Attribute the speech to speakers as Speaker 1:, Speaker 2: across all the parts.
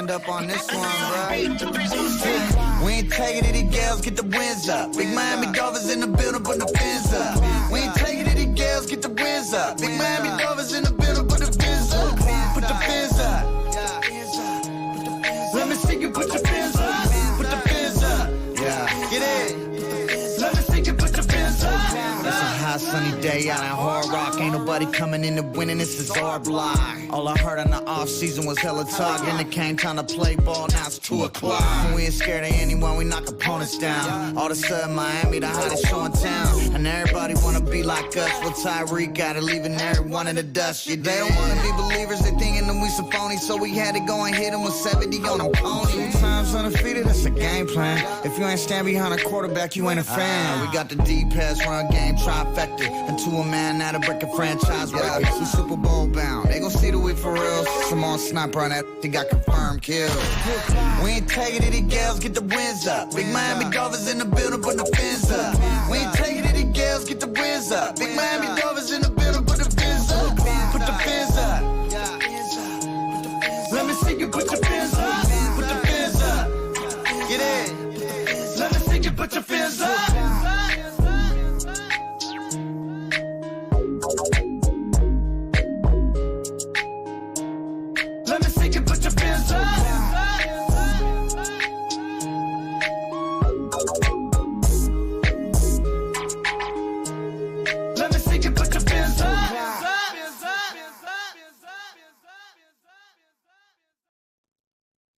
Speaker 1: turned up on this one, bro. We ain't taking it, these girls get the wins up. Big Miami Dolphins in the building, put the fins up. We ain't taking it, these girls get the wins up. Big Miami Dolphins in the building, put the fins up. Put the fins up. Let me see you put your fins up. Put the fins up. Yeah, get it. Let me see you put your fins up. It's a hot sunny day out in Hard Rock. Ain't nobody coming in to winning, this is our block. All I heard in the off season was hella talk. Then it came time to play ball, now it's 2 o'clock. We ain't scared of anyone, we knock opponents down. All of a sudden Miami the hottest show in town. And everybody wanna be like us. Well, Tyreek got it, leaving everyone in the dust. Yeah, they don't wanna be believers, they thinking that we some phonies. So we had to go and hit them with 70 on them ponies. 2 times undefeated, that's a game plan. If you ain't stand behind a quarterback, you ain't a fan. We got the deep pass run game trifecta. And to a man, now to break a franchise record. We Super Bowl bound, they gon' see the we for real. Some on sniper on that, he got confirmed kill. We ain't taking it, these girls get the wins up. Big Miami Dolphins in the building, put the fins up. We ain't taking it, these girls get the wins up. Big Miami Dolphins in the building, put the fins up. Put the fins up. Let me see you put your fins up. Put the fins up. Get in. Let me see you put your fins up. Let me see you put your fins up. Let me see you put your fins up.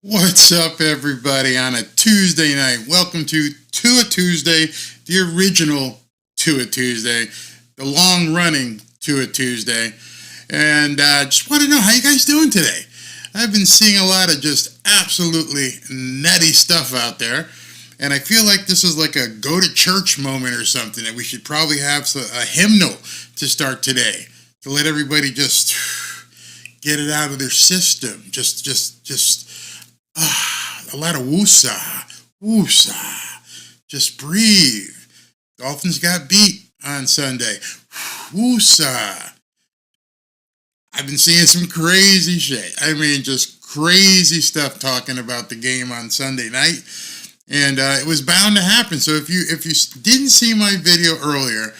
Speaker 2: What's up, everybody, on a Tuesday night? Welcome to Tua Tuesday, the original Tua Tuesday, the long-running Tua Tuesday. And just want to know how you guys doing today. I've been seeing a lot of just absolutely nutty stuff out there, and I feel like this is like a go-to-church moment or something, that we should probably have a hymnal to start today, to let everybody just get it out of their system. Just a lot of woosah. Just breathe. Dolphins got beat on Sunday. Woosah. I've been seeing some crazy shit. I mean, just crazy stuff talking about the game on Sunday night. And it was bound to happen. So if you didn't see my video earlier,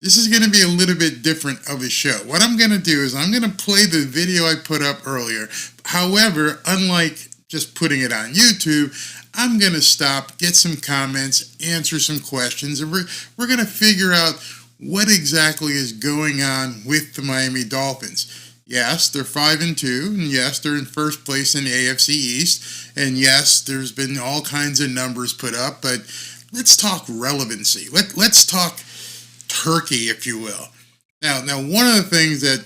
Speaker 2: this is going to be a little bit different of a show. What I'm going to do is I'm going to play the video I put up earlier. However, unlike just putting it on YouTube, I'm going to stop, get some comments, answer some questions, and we're going to figure out what exactly is going on with the Miami Dolphins. Yes, they're 5-2, and yes, they're in first place in the AFC East, and yes, there's been all kinds of numbers put up, but let's talk relevancy. Let's talk turkey, if you will. Now, one of the things that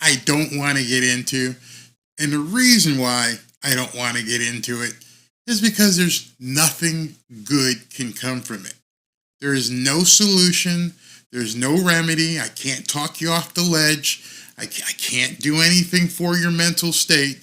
Speaker 2: I don't want to get into, and the reason why I don't want to get into it, is because there's nothing good can come from it. There is no solution. There's no remedy. I can't talk you off the ledge. I can't do anything for your mental state.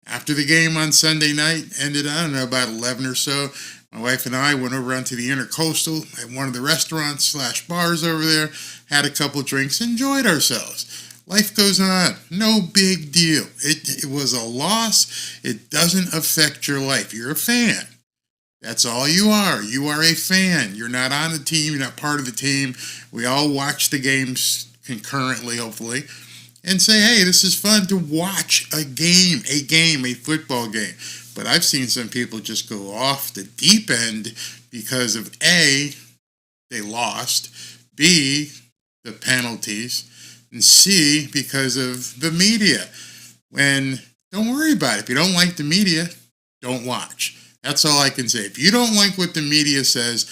Speaker 2: After the game on Sunday night ended, I don't know, about 11 or so, my wife and I went over onto the Intercoastal at one of the restaurants / bars over there, had a couple drinks, enjoyed ourselves. Life goes on. No big deal. It was a loss. It doesn't affect your life. You're a fan. That's all you are. You are a fan. You're not on the team. You're not part of the team. We all watch the games concurrently, hopefully, and say, hey, this is fun to watch a football game. But I've seen some people just go off the deep end because of A, they lost, B, the penalties, and C, because of the media. Don't worry about it. If you don't like the media, don't watch. That's all I can say. If you don't like what the media says,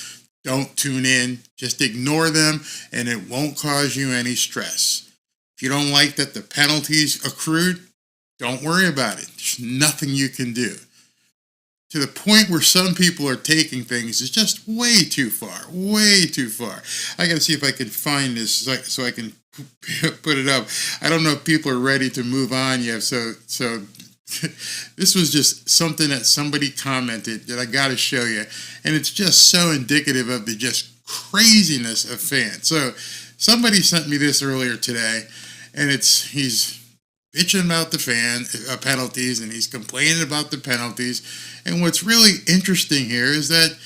Speaker 2: don't tune in. Just ignore them, and it won't cause you any stress. If you don't like that the penalties accrued, don't worry about it. There's nothing you can do. To the point where some people are taking things is just way too far. Way too far. I got to see if I can find this so I can put it up. I don't know if people are ready to move on yet. So this was just something that somebody commented that I got to show you. And it's just so indicative of the just craziness of fans. So somebody sent me this earlier today, and he's bitching about the penalties, and he's complaining about the penalties. And what's really interesting here is that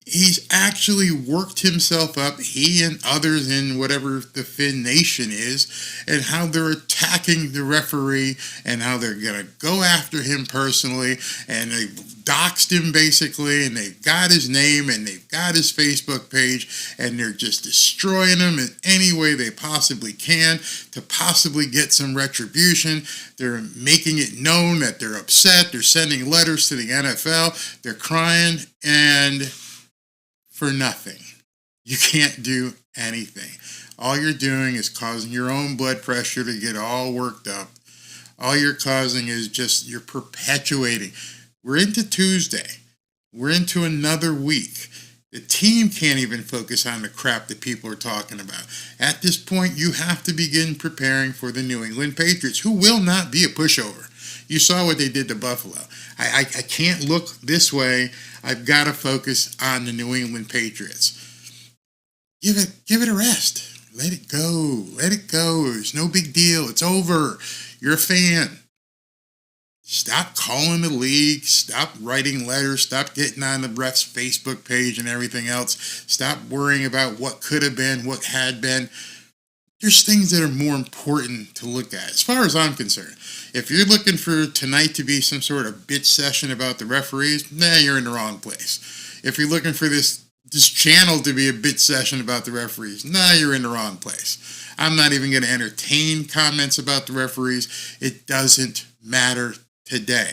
Speaker 2: he's actually worked himself up, he and others in whatever the Finn Nation is, and how they're attacking the referee and how they're going to go after him personally. And they doxed him basically, and they've got his name and they've got his Facebook page, and they're just destroying him in any way they possibly can to possibly get some retribution. They're making it known that they're upset. They're sending letters to the NFL. They're crying, and for nothing. You can't do anything. All you're doing is causing your own blood pressure to get all worked up. All you're causing is just, you're perpetuating. We're into Tuesday. We're into another week. The team can't even focus on the crap that people are talking about. At this point, you have to begin preparing for the New England Patriots, who will not be a pushover. You saw what they did to Buffalo. I can't look this way. I've got to focus on the New England Patriots. Give it a rest. Let it go. Let it go. It's no big deal. It's over. You're a fan. Stop calling the league. Stop writing letters. Stop getting on the ref's Facebook page and everything else. Stop worrying about what could have been, what had been. There's things that are more important to look at, as far as I'm concerned. If you're looking for tonight to be some sort of bitch session about the referees, you're in the wrong place. If you're looking for this channel to be a bitch session about the referees, you're in the wrong place. I'm not even going to entertain comments about the referees. It doesn't matter today.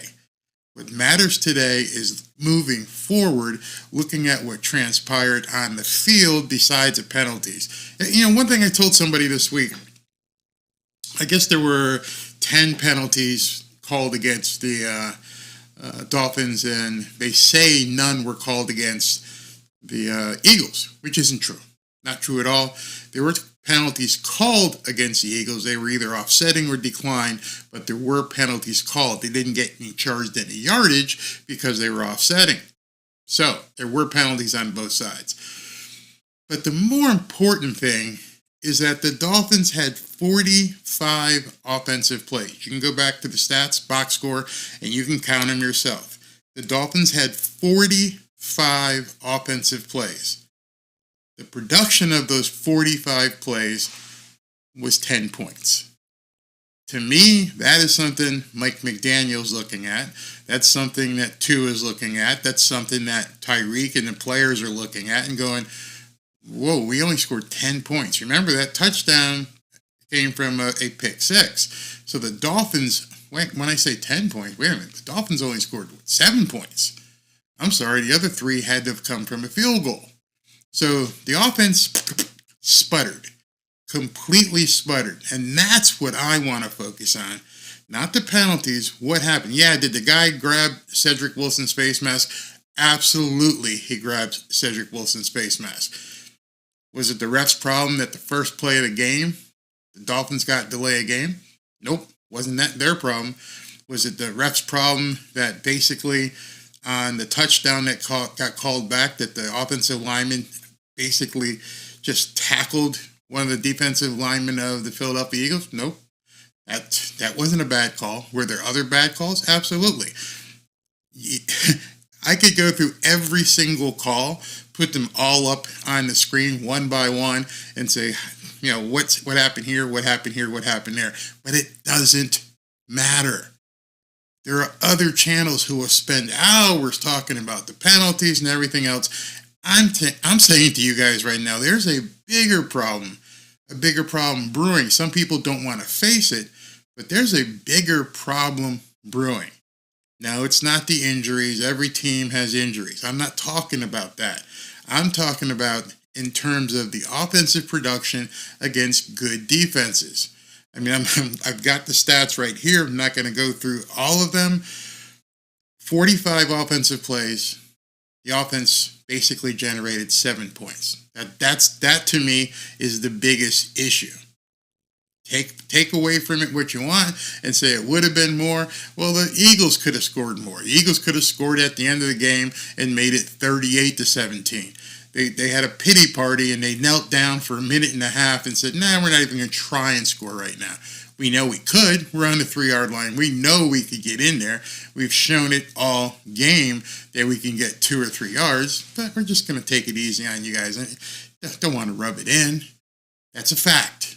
Speaker 2: What matters today is moving forward, looking at what transpired on the field besides the penalties. One thing I told somebody this week, I guess there were 10 penalties called against the Dolphins, and they say none were called against the Eagles, which isn't true. Not true at all. There were penalties called against the Eagles. They were either offsetting or declined, but there were penalties called. They didn't get charged any yardage because they were offsetting. So there were penalties on both sides. But the more important thing is that the Dolphins had 45 offensive plays. You can go back to the stats, box score, and you can count them yourself. The Dolphins had 45 offensive plays. The production of those 45 plays was 10 points. To me, that is something Mike McDaniel's looking at. That's something that Tua is looking at. That's something that Tyreek and the players are looking at and going, whoa, we only scored 10 points. Remember, that touchdown came from a pick six. So the Dolphins, when I say 10 points, wait a minute, the Dolphins only scored 7 points. I'm sorry, the other 3 had to have come from a field goal. So the offense sputtered, completely sputtered. And that's what I want to focus on, not the penalties. What happened? Yeah, did the guy grab Cedric Wilson's face mask? Absolutely, he grabbed Cedric Wilson's face mask. Was it the ref's problem that the first play of the game, the Dolphins got delay a game? Nope, wasn't that their problem. Was it the ref's problem that basically on the touchdown that got called back, that the offensive lineman basically just tackled one of the defensive linemen of the Philadelphia Eagles? Nope. That wasn't a bad call. Were there other bad calls? Absolutely. I could go through every single call, put them all up on the screen one by one, and say, what happened here, what happened here, what happened there. But it doesn't matter. There are other channels who will spend hours talking about the penalties and everything else. I'm saying to you guys right now, there's a bigger problem brewing. Some people don't want to face it, but there's a bigger problem brewing. Now, it's not the injuries. Every team has injuries. I'm not talking about that. I'm talking about in terms of the offensive production against good defenses. I mean, I've got the stats right here. I'm not going to go through all of them. 45 offensive plays. The offense basically generated 7 points. That to me is the biggest issue. Take away from it what you want and say it would have been more. Well, the Eagles could have scored more. The Eagles could have scored at the end of the game and made it 38-17. They had a pity party and they knelt down for a minute and a half and said, nah, we're not even going to try and score right now. We know we could. We're on the 3-yard line. We know we could get in there. We've shown it all game that we can get 2 or 3 yards, but we're just going to take it easy on you guys. I don't want to rub it in. That's a fact.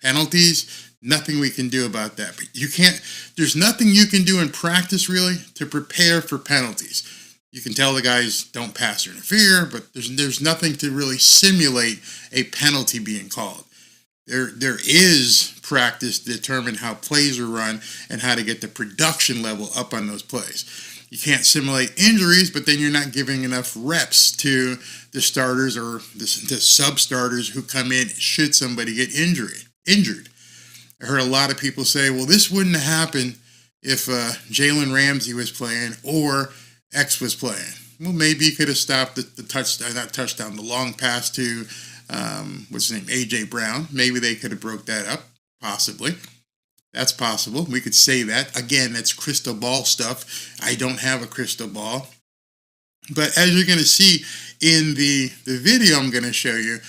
Speaker 2: Penalties, nothing we can do about that. But there's nothing you can do in practice really to prepare for penalties. You can tell the guys don't pass or interfere, but there's nothing to really simulate a penalty being called. There is practice to determine how plays are run and how to get the production level up on those plays. You can't simulate injuries, but then you're not giving enough reps to the starters or the sub-starters who come in should somebody get injured. I heard a lot of people say, well, this wouldn't have happened if Jalen Ramsey was playing or X was playing. Well, maybe you could have stopped the long pass to what's his name, A.J. Brown. Maybe they could have broke that up, possibly. That's possible. We could say that. Again, that's crystal ball stuff. I don't have a crystal ball. But as you're going to see in the video I'm going to show you,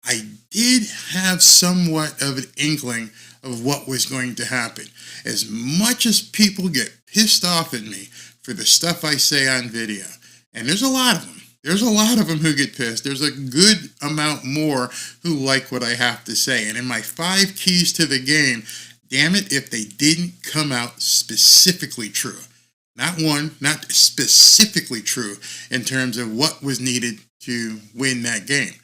Speaker 2: I did have somewhat of an inkling of what was going to happen. As much as people get pissed off at me for the stuff I say on video, and there's a lot of them. There's a lot of them who get pissed. There's a good amount more who like what I have to say. And in my 5 keys to the game, damn it if they didn't come out specifically true. Not specifically true in terms of what was needed to win that game.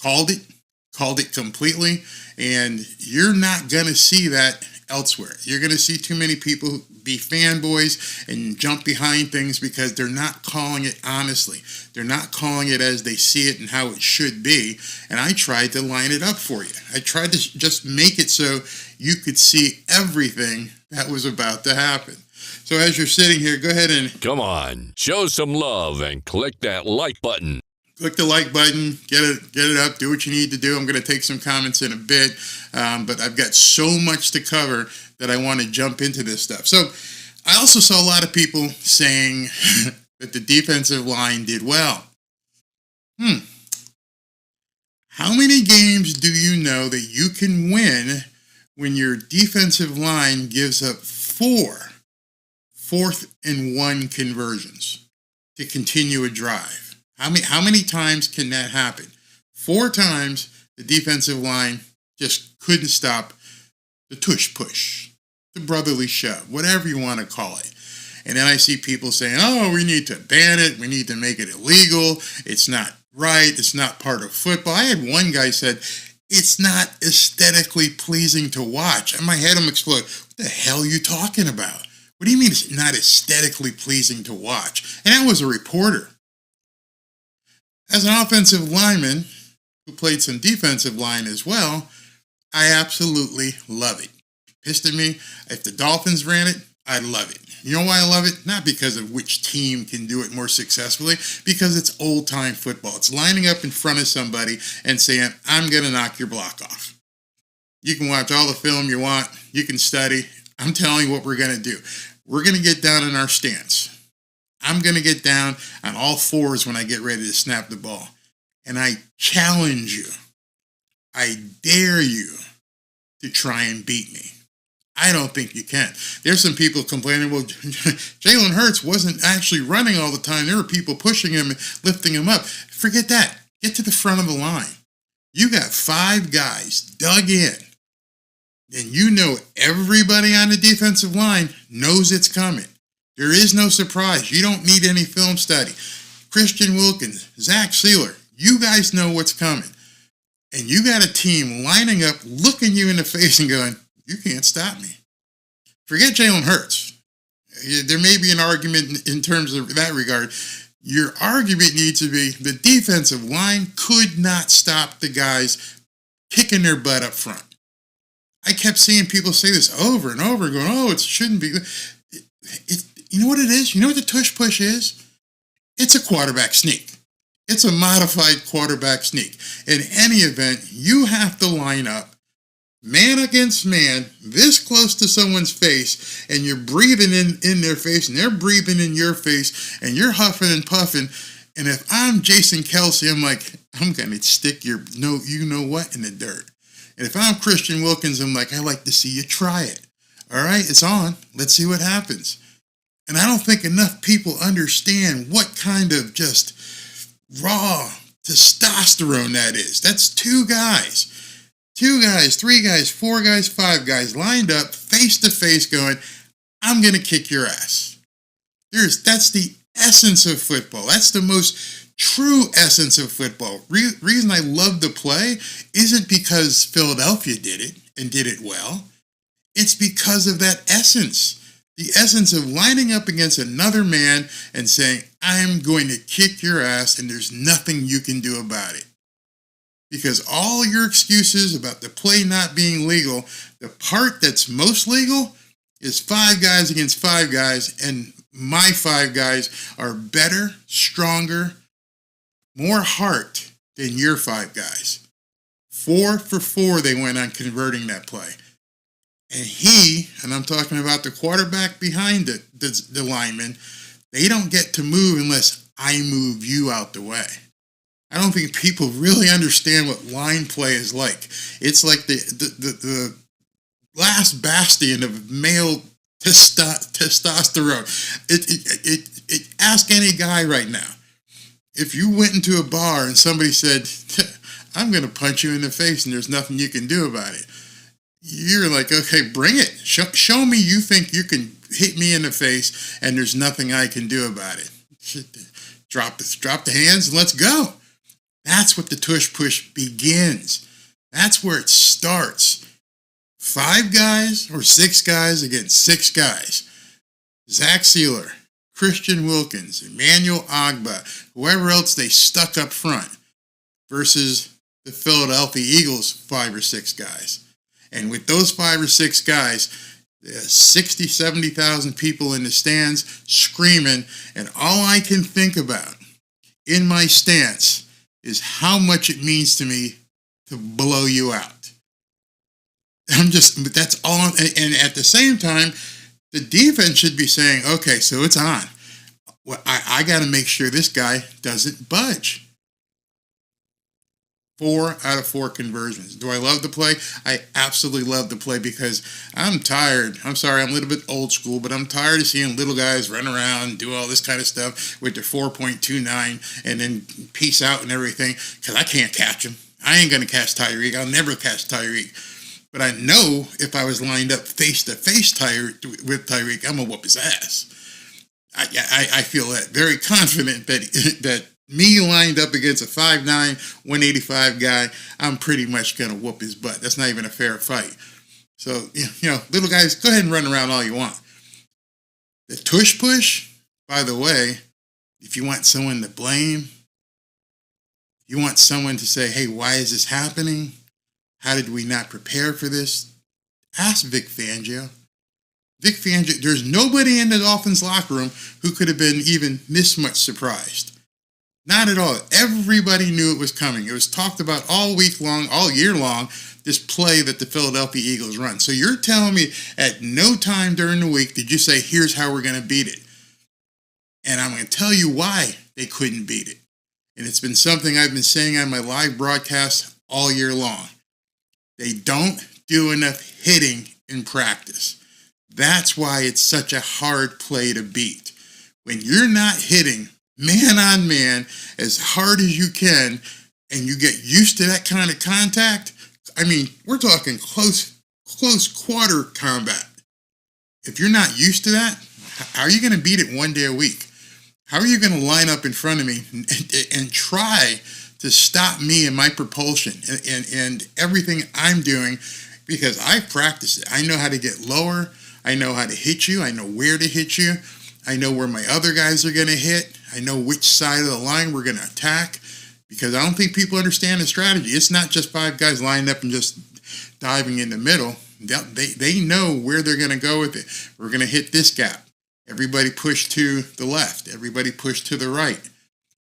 Speaker 2: Called it completely, and you're not going to see that elsewhere. You're going to see too many people be fanboys and jump behind things because they're not calling it honestly. They're not calling it as they see it and how it should be, and I tried to line it up for you. I tried to just make it so you could see everything that was about to happen. So as you're sitting here, go ahead and...
Speaker 3: Come on, show some love and click that like button.
Speaker 2: Click the like button, get it up, do what you need to do. I'm going to take some comments in a bit, but I've got so much to cover that I want to jump into this stuff. So I also saw a lot of people saying that the defensive line did well. How many games do you know that you can win when your defensive line gives up 4 4th-and-1 conversions to continue a drive? How many times can that happen? 4 times the defensive line just couldn't stop the tush push, the brotherly shove, whatever you want to call it. And then I see people saying, oh, we need to ban it. We need to make it illegal. It's not right. It's not part of football. I had one guy said, it's not aesthetically pleasing to watch. And my head will explode. What the hell are you talking about? What do you mean it's not aesthetically pleasing to watch? And that was a reporter. As an offensive lineman who played some defensive line as well, I absolutely love it. Pissed at me. If the Dolphins ran it, I'd love it. You know why I love it? Not because of which team can do it more successfully, because it's old-time football. It's lining up in front of somebody and saying, I'm going to knock your block off. You can watch all the film you want. You can study. I'm telling you what we're going to do. We're going to get down in our stance. I'm going to get down on all 4s when I get ready to snap the ball. And I challenge you. I dare you to try and beat me. I don't think you can. There's some people complaining, well, Jalen Hurts wasn't actually running all the time. There were people pushing him and lifting him up. Forget that. Get to the front of the line. You got 5 guys dug in. And you know everybody on the defensive line knows it's coming. There is no surprise. You don't need any film study. Christian Wilkins, Zach Sealer, you guys know what's coming. And you got a team lining up, looking you in the face and going, you can't stop me. Forget Jalen Hurts. There may be an argument in terms of that regard. Your argument needs to be the defensive line could not stop the guys kicking their butt up front. I kept seeing people say this over and over, going, oh, it shouldn't be. You know what it is? You know what the tush push is? It's a quarterback sneak. It's a modified quarterback sneak. In any event, you have to line up man against man, this close to someone's face, and you're breathing in their face, and they're breathing in your face, and you're huffing and puffing. And if I'm Jason Kelsey, I'm like, I'm going to stick your you-know-what in the dirt. And if I'm Christian Wilkins, I'm like, I'd like to see you try it. All right, it's on. Let's see what happens. And I don't think enough people understand what kind of just raw testosterone that is. That's two guys, 3 guys, 4 guys, 5 guys lined up face to face going, I'm going to kick your ass. That's the essence of football. That's the most true essence of football. Reason I love to play isn't because Philadelphia did it and did it well. It's because of that essence. The essence of lining up against another man and saying, I'm going to kick your ass and there's nothing you can do about it. Because all your excuses about the play not being legal, the part that's most legal is 5 guys against 5 guys, and my 5 guys are better, stronger, more heart than your 5 guys. 4 for 4 they went on converting that play. And I'm talking about the quarterback behind the lineman, they don't get to move unless I move you out the way. I don't think people really understand what line play is like. It's like the last bastion of male testosterone. Ask any guy right now. If you went into a bar and somebody said, I'm going to punch you in the face and there's nothing you can do about it, you're like, okay, bring it. Show me you think you can hit me in the face and there's nothing I can do about it. Drop the hands and let's go. That's what the tush push begins. That's where it starts. 5 guys or 6 guys against 6 guys. Zach Sealer, Christian Wilkins, Emmanuel Agba, whoever else they stuck up front versus the Philadelphia Eagles 5 or 6 guys. And with those 5 or 6 guys, 60, 70,000 people in the stands screaming, and all I can think about in my stance is how much it means to me to blow you out. That's all. And at the same time, the defense should be saying, okay, so it's on. Well, I got to make sure this guy doesn't budge. 4 out of 4 conversions. Do I love the play? I absolutely love the play because I'm tired. I'm sorry, I'm a little bit old school, but I'm tired of seeing little guys run around and do all this kind of stuff with their 4.29 and then peace out and everything because I can't catch him. I ain't going to catch Tyreek. I'll never catch Tyreek. But I know if I was lined up face-to-face with Tyreek, I'm going to whoop his ass. I feel that very confident that me lined up against a 5'9", 185 guy, I'm pretty much going to whoop his butt. That's not even a fair fight. So, little guys, go ahead and run around all you want. The tush push, by the way, if you want someone to blame, you want someone to say, hey, why is this happening? How did we not prepare for this? Ask Vic Fangio. Vic Fangio, there's nobody in the Dolphins locker room who could have been even this much surprised. Not at all. Everybody knew it was coming. It was talked about all week long, all year long, this play that the Philadelphia Eagles run. So you're telling me at no time during the week did you say, here's how we're going to beat it. And I'm going to tell you why they couldn't beat it. And it's been something I've been saying on my live broadcast all year long. They don't do enough hitting in practice. That's why it's such a hard play to beat. When you're not hitting man on man as hard as you can and you get used to that kind of contact, I mean, we're talking close quarter combat. If you're not used to that, how are you going to beat it one day a week? How are you going to line up in front of me and try to stop me and my propulsion and everything I'm doing? Because I've practiced it. I know how to get lower. I know how to hit you. I know where to hit you. I know where my other guys are going to hit. I know which side of the line we're going to attack. Because I don't think people understand the strategy. It's not just 5 guys lined up and just diving in the middle. They know where they're going to go with it. We're going to hit this gap. Everybody push to the left. Everybody push to the right.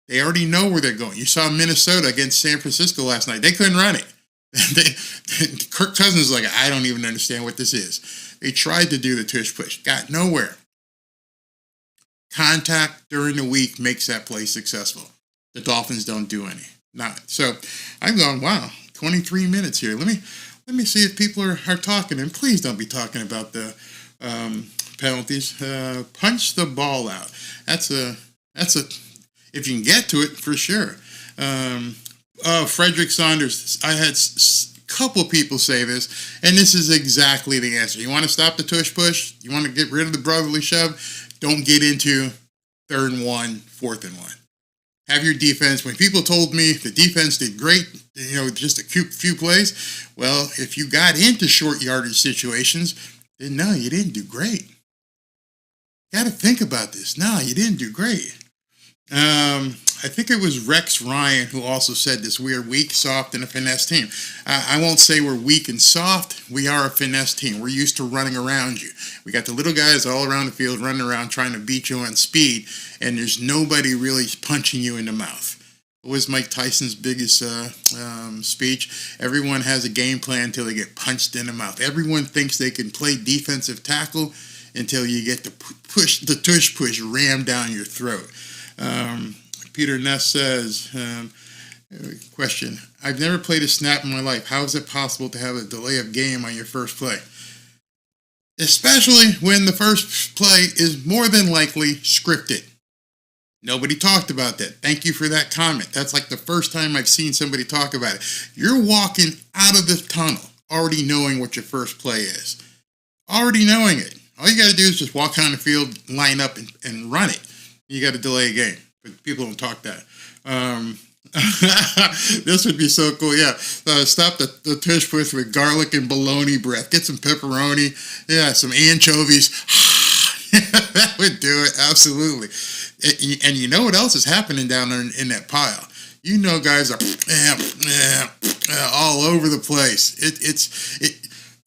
Speaker 2: They already know where they're going. You saw Minnesota against San Francisco last night. They couldn't run it. Kirk Cousins was like, I don't even understand what this is. They tried to do the tush push. Got nowhere. Contact during the week makes that play successful. The Dolphins don't do any. Not so. I'm going, wow, 23 minutes here. Let me see if people are talking, and please don't be talking about the penalties. Punch the ball out. That's a if you can get to it, for sure. Frederick Saunders, I had couple people say this, and this is exactly the answer. You want to stop the tush push? You want to get rid of the brotherly shove? Don't get into 3rd and 1, 4th and 1. Have your defense. When people told me the defense did great, just a few plays, well, if you got into short yardage situations, then no, you didn't do great. Got to think about this. No, you didn't do great. I think it was Rex Ryan who also said this. We are weak, soft, and a finesse team. I won't say we're weak and soft. We are a finesse team. We're used to running around you. We got the little guys all around the field running around trying to beat you on speed, and there's nobody really punching you in the mouth. What was Mike Tyson's biggest speech? Everyone has a game plan until they get punched in the mouth. Everyone thinks they can play defensive tackle until you get the tush push rammed down your throat. Peter Ness says, question, I've never played a snap in my life. How is it possible to have a delay of game on your first play? Especially when the first play is more than likely scripted. Nobody talked about that. Thank you for that comment. That's like the first time I've seen somebody talk about it. You're walking out of the tunnel already knowing what your first play is. Already knowing it. All you got to do is just walk on the field, line up, and run it. You got to delay a game. But people don't talk that. This would be so cool. Yeah. Stop the tush push with garlic and bologna breath. Get some pepperoni. Yeah, some anchovies. That would do it. Absolutely. And you know what else is happening down there in that pile? Guys are all over the place.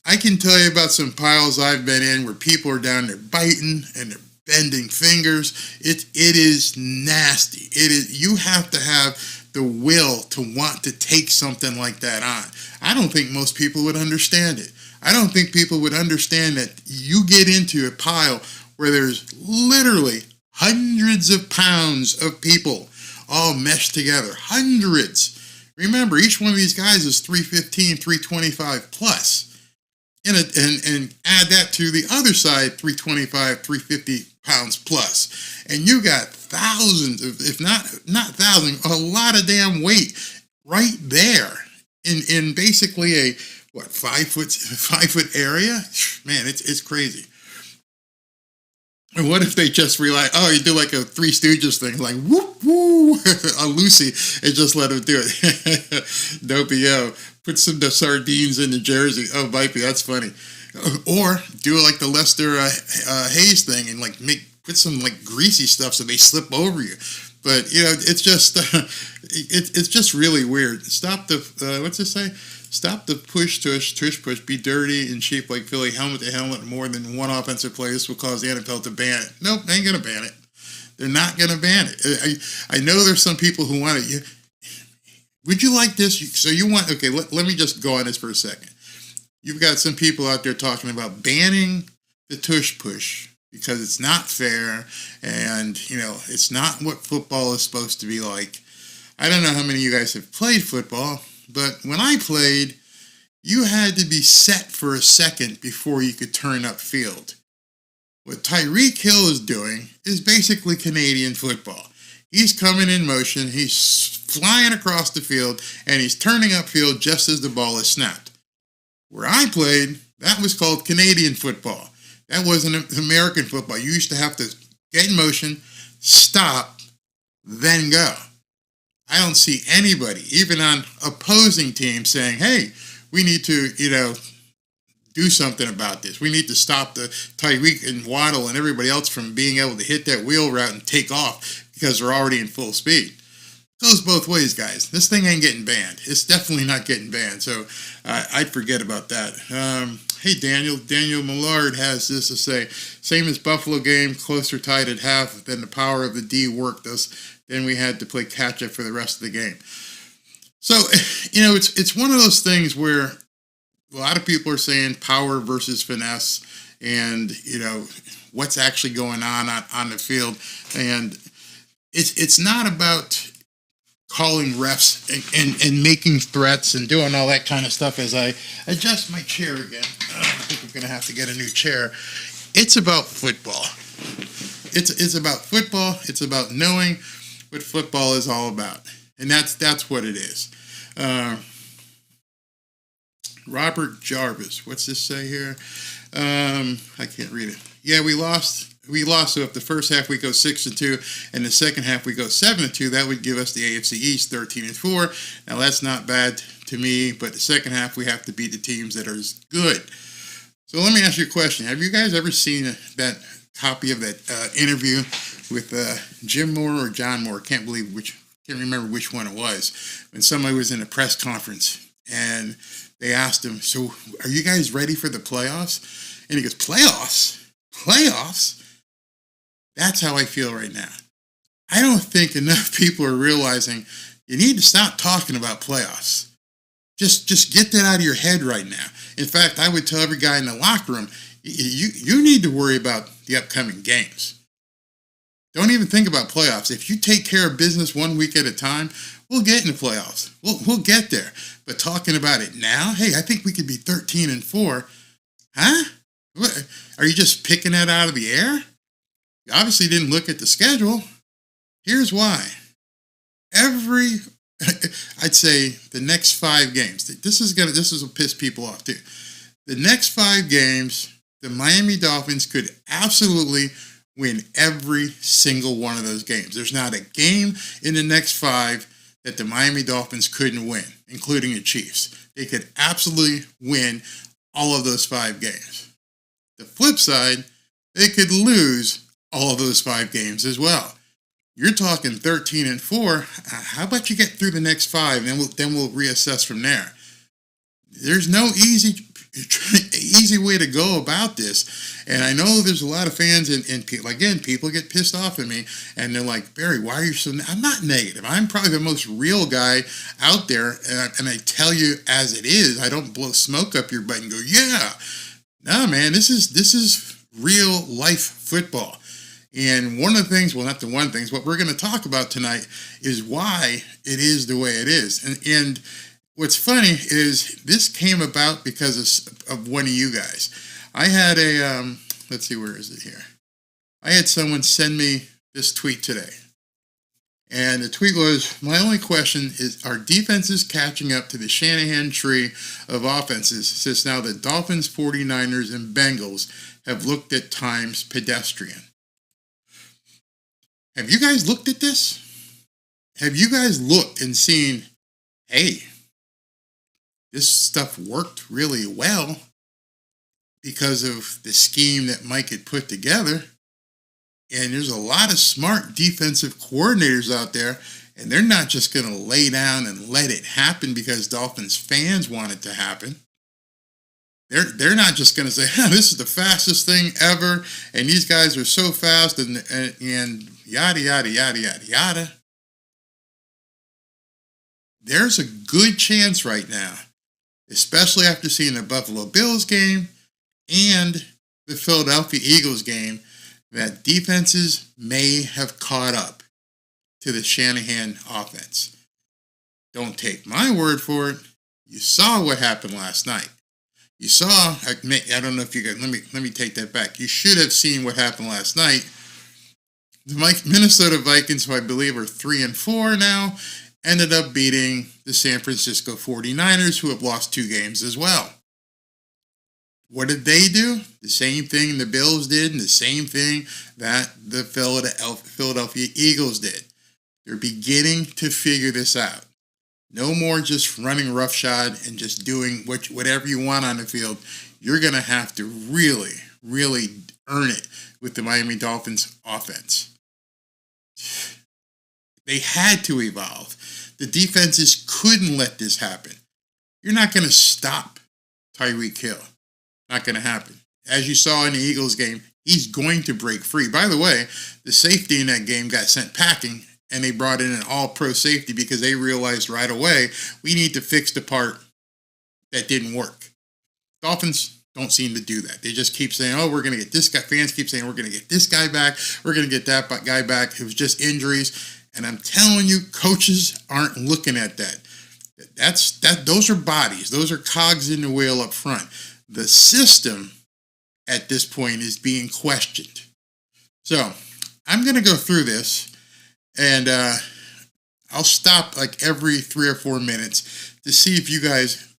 Speaker 2: I can tell you about some piles I've been in where people are down there biting and they're bending fingers. It is nasty. You have to have the will to want to take something like that on. I don't think most people would understand it. I don't think people would understand that you get into a pile where there's literally hundreds of pounds of people all meshed together. Hundreds. Remember, each one of these guys is 315, 325 plus. And add that to the other side, 325, 350 pounds plus. And you got thousands of, if not thousands, a lot of damn weight right there in basically a, 5 foot area? Man, it's crazy. And what if they just realize, you do like a Three Stooges thing, like whoop, woo, on Lucy, and just let him do it. Dopey, put some sardines in the jersey. Oh, Vipey, that's funny. Or do like the Lester Hayes thing and put some greasy stuff so they slip over you. But it's just it's just really weird. Stop the what's it say? Stop the tush push, be dirty and cheap like Philly, helmet to helmet, more than one offensive play. This will cause the NFL to ban it. Nope, they ain't going to ban it. They're not going to ban it. I know there's some people who want it. Would you like this? So you want, okay, let me just go on this for a second. You've got some people out there talking about banning the tush push because it's not fair and, it's not what football is supposed to be like. I don't know how many of you guys have played football, but when I played, you had to be set for a second before you could turn upfield. What Tyreek Hill is doing is basically Canadian football. He's coming in motion, he's flying across the field, and he's turning upfield just as the ball is snapped. Where I played, that was called Canadian football. That wasn't American football. You used to have to get in motion, stop, then go. I don't see anybody, even on opposing teams, saying, hey, we need to, do something about this. We need to stop the Tyreek and Waddle and everybody else from being able to hit that wheel route and take off because they're already in full speed. It goes both ways, guys. This thing ain't getting banned. It's definitely not getting banned, so I'd forget about that. Hey, Daniel Millard has this to say, same as Buffalo game, closer tied at half, then the power of the D worked us. Then we had to play catch-up for the rest of the game. So, it's one of those things where a lot of people are saying power versus finesse and, what's actually going on the field. And it's not about calling refs and making threats and doing all that kind of stuff as I adjust my chair again. I think I'm going to have to get a new chair. It's about football. It's about football. It's about knowing what football is all about. And that's what it is. Robert Jarvis. What's this say here? I can't read it. Yeah, we lost. So if the first half we go 6-2 and the second half we go 7-2, that would give us the AFC East 13-4. Now that's not bad to me, but the second half we have to beat the teams that are good. So let me ask you a question. Have you guys ever seen that copy of that interview with Jim Moore or John Moore? Can't remember which one it was. When somebody was in a press conference and they asked him, "So are you guys ready for the playoffs?" And he goes, "Playoffs? Playoffs?" That's how I feel right now. I don't think enough people are realizing you need to stop talking about playoffs. Just get that out of your head right now. In fact, I would tell every guy in the locker room, you need to worry about the upcoming games. Don't even think about playoffs. If you take care of business 1 week at a time, we'll get in the playoffs. We'll get there. But talking about it now, hey, I think we could be 13-4. Huh? What, are you just picking that out of the air? You obviously didn't look at the schedule. Here's why. I'd say the next 5 games. This will piss people off too. The next 5 games, the Miami Dolphins could absolutely win every single one of those games. There's not a game in the next 5 that the Miami Dolphins couldn't win, including the Chiefs. They could absolutely win all of those 5 games. The flip side, they could lose all of those 5 games as well. You're talking 13-4. How about you get through the next 5, and then we'll reassess from there. There's no easy way to go about this. And I know there's a lot of fans and people, again, people get pissed off at me and they're like, "Barry, why are you so I'm not negative. I'm probably the most real guy out there. And I tell you as it is. I don't blow smoke up your butt and go, yeah. No, man, this is real life football. And one of the things, well, not the one things, what we're going to talk about tonight is why it is the way it is. And what's funny is this came about because of one of you guys. I had let's see, where is it here? I had someone send me this tweet today. And the tweet was, "My only question is, are defenses catching up to the Shanahan tree of offenses since now the Dolphins, 49ers, and Bengals have looked at times pedestrian?" Have you guys looked at this? Have you guys looked and seen, hey, this stuff worked really well because of the scheme that Mike had put together? And there's a lot of smart defensive coordinators out there, and they're not just going to lay down and let it happen because Dolphins fans want it to happen. They're not just going to say, this is the fastest thing ever, and these guys are so fast, and yada, yada, yada, yada, yada. There's a good chance right now, especially after seeing the Buffalo Bills game and the Philadelphia Eagles game, that defenses may have caught up to the Shanahan offense. Don't take my word for it. You saw what happened last night. You saw, I don't know if you guys, let me take that back. You should have seen what happened last night. The Minnesota Vikings, who I believe are 3-4 now, ended up beating the San Francisco 49ers, who have lost 2 games as well. What did they do? The same thing the Bills did, and the same thing that the Philadelphia Eagles did. They're beginning to figure this out. No more just running roughshod and just doing whatever you want on the field. You're going to have to really, really earn it with the Miami Dolphins offense. They had to evolve. The defenses couldn't let this happen. You're not going to stop Tyreek Hill. Not going to happen. As you saw in the Eagles game, he's going to break free. By the way, the safety in that game got sent packing, and they brought in an all-pro safety because they realized right away, we need to fix the part that didn't work. Dolphins don't seem to do that. They just keep saying, oh, we're going to get this guy. Fans keep saying, we're going to get this guy back. We're going to get that guy back. It was just injuries. And I'm telling you, coaches aren't looking at that. Those are bodies. Those are cogs in the wheel up front. The system at this point is being questioned. So I'm going to go through this, and I'll stop like every 3 or 4 minutes to see if you guys,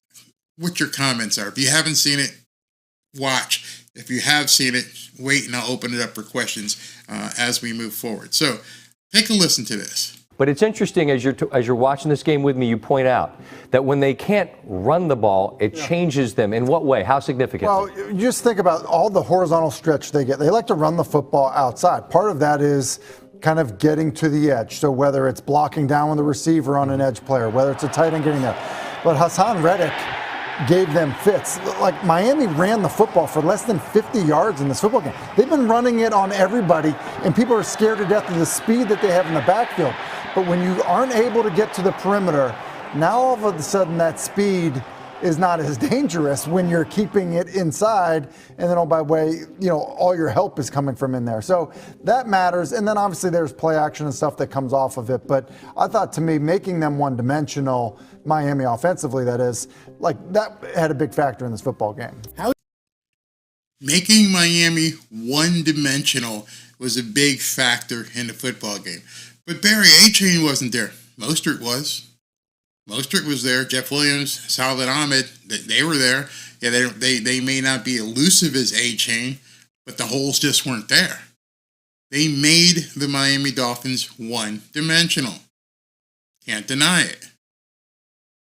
Speaker 2: what your comments are. If you haven't seen it, watch. If you have seen it, wait, and I'll open it up for questions as we move forward. So take a listen to this.
Speaker 4: But it's interesting as you're watching this game with me, you point out that when they can't run the ball, it changes them. In what way? How significant?
Speaker 5: Well, you just think about all the horizontal stretch they get. They like to run the football outside. Part of that is kind of getting to the edge. So whether it's blocking down with the receiver on an edge player, whether it's a tight end getting there. But Hassan Reddick gave them fits. Like Miami ran the football for less than 50 yards in this football game. They've been running it on everybody, and people are scared to death of the speed that they have in the backfield. But when you aren't able to get to the perimeter, now all of a sudden that speed is not as dangerous when you're keeping it inside. And then, oh, by the way, all your help is coming from in there. So that matters. And then obviously there's play action and stuff that comes off of it. But I thought, to me, making them one-dimensional, Miami offensively, that is, like, that had a big factor in this football game.
Speaker 2: Making Miami one-dimensional was a big factor in the football game. But Barry A-Chain wasn't there. Mostert was. Mostert was there. Jeff Williams, Salvador Ahmed, they were there. Yeah, they may not be elusive as A-Chain, but the holes just weren't there. They made the Miami Dolphins one-dimensional. Can't deny it.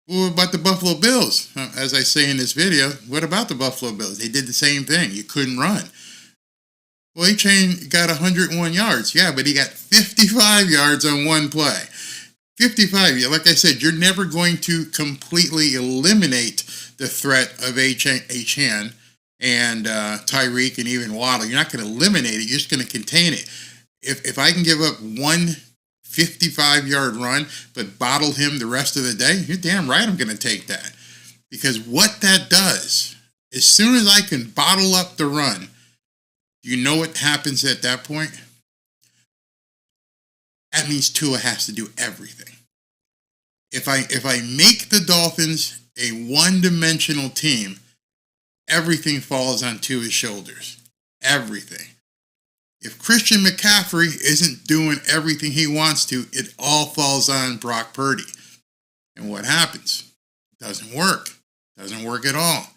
Speaker 2: What about the Buffalo Bills? As I say in this video, what about the Buffalo Bills? They did the same thing. You couldn't run. Well, A-Chain got 101 yards. Yeah, but he got 55 yards on one play. 55. Like I said, you're never going to completely eliminate the threat of Achane and Tyreek and even Waddle. You're not going to eliminate it. You're just going to contain it. If I can give up one 55-yard run, but bottle him the rest of the day, you're damn right I'm going to take that. Because what that does, as soon as I can bottle up the run, you know what happens at that point? That means Tua has to do everything. If I make the Dolphins a one-dimensional team, everything falls on Tua's shoulders. Everything. If Christian McCaffrey isn't doing everything he wants to, it all falls on Brock Purdy. And what happens? It doesn't work. It doesn't work at all.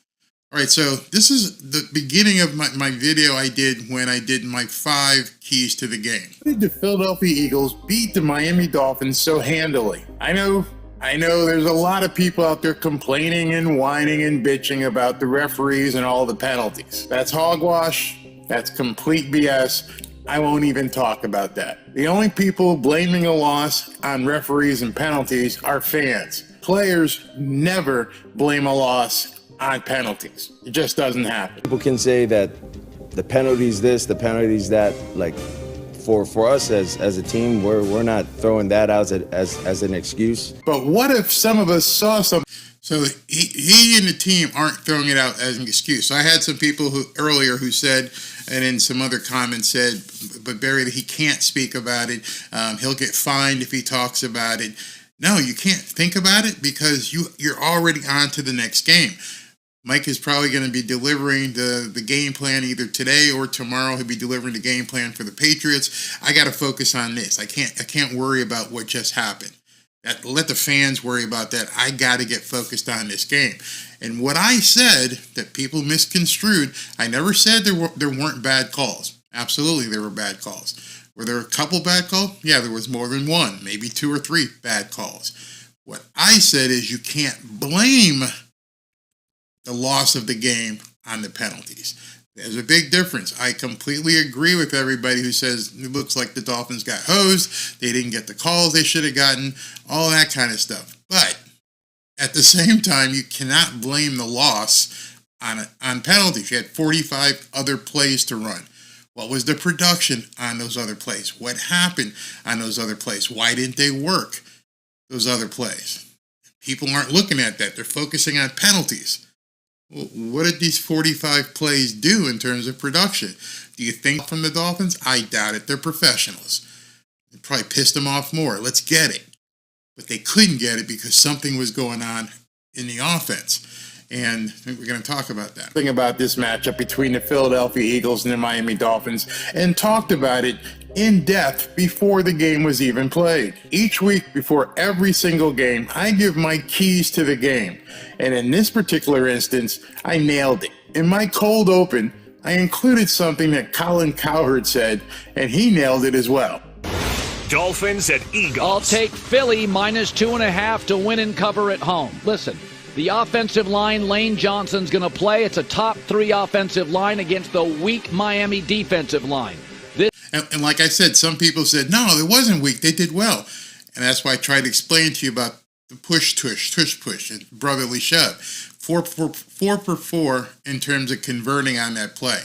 Speaker 2: All right, so this is the beginning of my video I did when I did my 5 keys to the game. How did the Philadelphia Eagles beat the Miami Dolphins so handily? I know there's a lot of people out there complaining and whining and bitching about the referees and all the penalties. That's hogwash. That's complete BS. I won't even talk about that. The only people blaming a loss on referees and penalties are fans. Players never blame a loss on penalties. It just doesn't happen.
Speaker 6: People can say that the penalty's this, the penalty's that. Like, for us as a team, we're not throwing that out as an excuse.
Speaker 2: But what if some of us saw something? So he and the team aren't throwing it out as an excuse. So I had some people earlier who said, and in some other comments said, but Barry, that he can't speak about it. He'll get fined if he talks about it. No, you can't think about it because you're already on to the next game. Mike is probably going to be delivering the game plan either today or tomorrow. He'll be delivering the game plan for the Patriots. I got to focus on this. I can't worry about what just happened. Let the fans worry about that. I got to get focused on this game. And what I said that people misconstrued, I never said there weren't bad calls. Absolutely, there were bad calls. Were there a couple bad calls? Yeah, there was more than one, maybe 2 or 3 bad calls. What I said is you can't blame the loss of the game on the penalties. There's a big difference. I completely agree with everybody who says it looks like the Dolphins got hosed, they didn't get the calls they should have gotten, all that kind of stuff. But at the same time, you cannot blame the loss on penalties. You had 45 other plays to run. What was the production on those other plays? What happened on those other plays? Why didn't they work, those other plays? People aren't looking at that. They're focusing on penalties. Well, what did these 45 plays do in terms of production? Do you think from the Dolphins? I doubt it. They're professionals. It probably pissed them off more. Let's get it. But they couldn't get it because something was going on in the offense. And we're going to talk about that. Think about this matchup between the Philadelphia Eagles and the Miami Dolphins, and talked about it in depth before the game was even played. Each week before every single game, I give my keys to the game. And in this particular instance, I nailed it. In my cold open, I included something that Colin Cowherd said, and he nailed it as well.
Speaker 7: Dolphins at Eagles.
Speaker 8: I'll take Philly minus 2.5 to win and cover at home. Listen, the offensive line, Lane Johnson's going to play. It's a top 3 offensive line against the weak Miami defensive line.
Speaker 2: And like I said, some people said, no, it wasn't weak. They did well. And that's why I tried to explain to you about the tush, and brotherly shove. 4 for 4 in terms of converting on that play.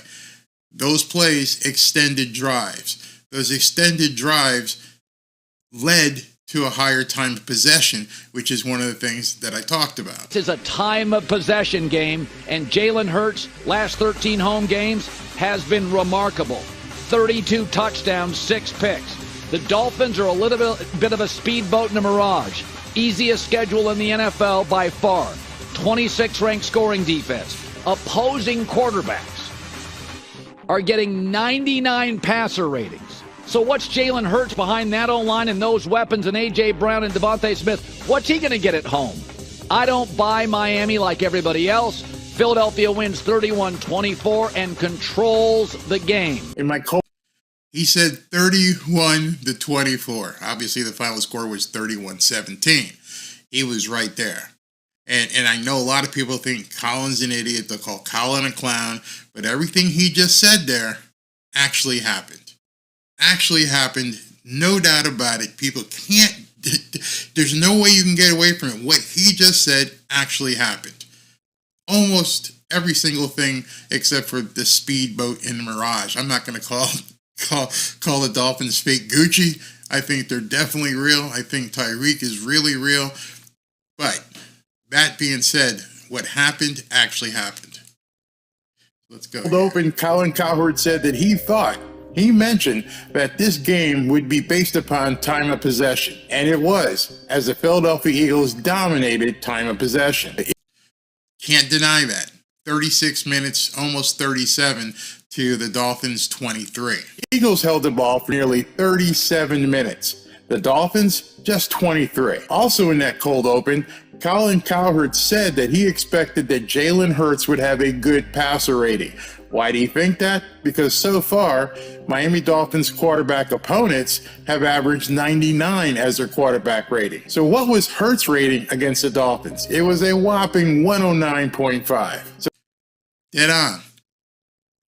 Speaker 2: Those plays, extended drives. Those extended drives led to a higher time of possession, which is one of the things that I talked about.
Speaker 8: This is a time of possession game, and Jalen Hurts, last 13 home games, has been remarkable. 32 touchdowns, 6 picks. The Dolphins are a little bit of a speedboat in a mirage. Easiest schedule in the NFL by far. 26th ranked scoring defense. Opposing quarterbacks are getting 99 passer ratings. So what's Jalen Hurts behind that O-line and those weapons and A.J. Brown and Devontae Smith? What's he going to get at home? I don't buy Miami like everybody else. Philadelphia wins 31-24 and controls the game.
Speaker 2: He said 31-24. Obviously, the final score was 31-17. He was right there. And I know a lot of people think Colin's an idiot. They'll call Colin a clown. But everything he just said there actually happened. Actually happened. No doubt about it. People can't, there's no way you can get away from it. What he just said actually happened. Almost every single thing except for the speedboat in the mirage. I'm not going to call the Dolphins fake Gucci. I think they're definitely real. I think Tyreek is really real. But that being said, what happened actually happened. Let's go. Open, Colin Cowherd said that he mentioned that this game would be based upon time of possession. And it was, as the Philadelphia Eagles dominated time of possession. Can't deny that. 36 minutes, almost 37 to the Dolphins 23. Eagles held the ball for nearly 37 minutes. The Dolphins, just 23. Also in that cold open, Colin Cowherd said that he expected that Jalen Hurts would have a good passer rating. Why do you think that? Because so far, Miami Dolphins quarterback opponents have averaged 99 as their quarterback rating. So what was Hurts' rating against the Dolphins? It was a whopping 109.5. So dead on.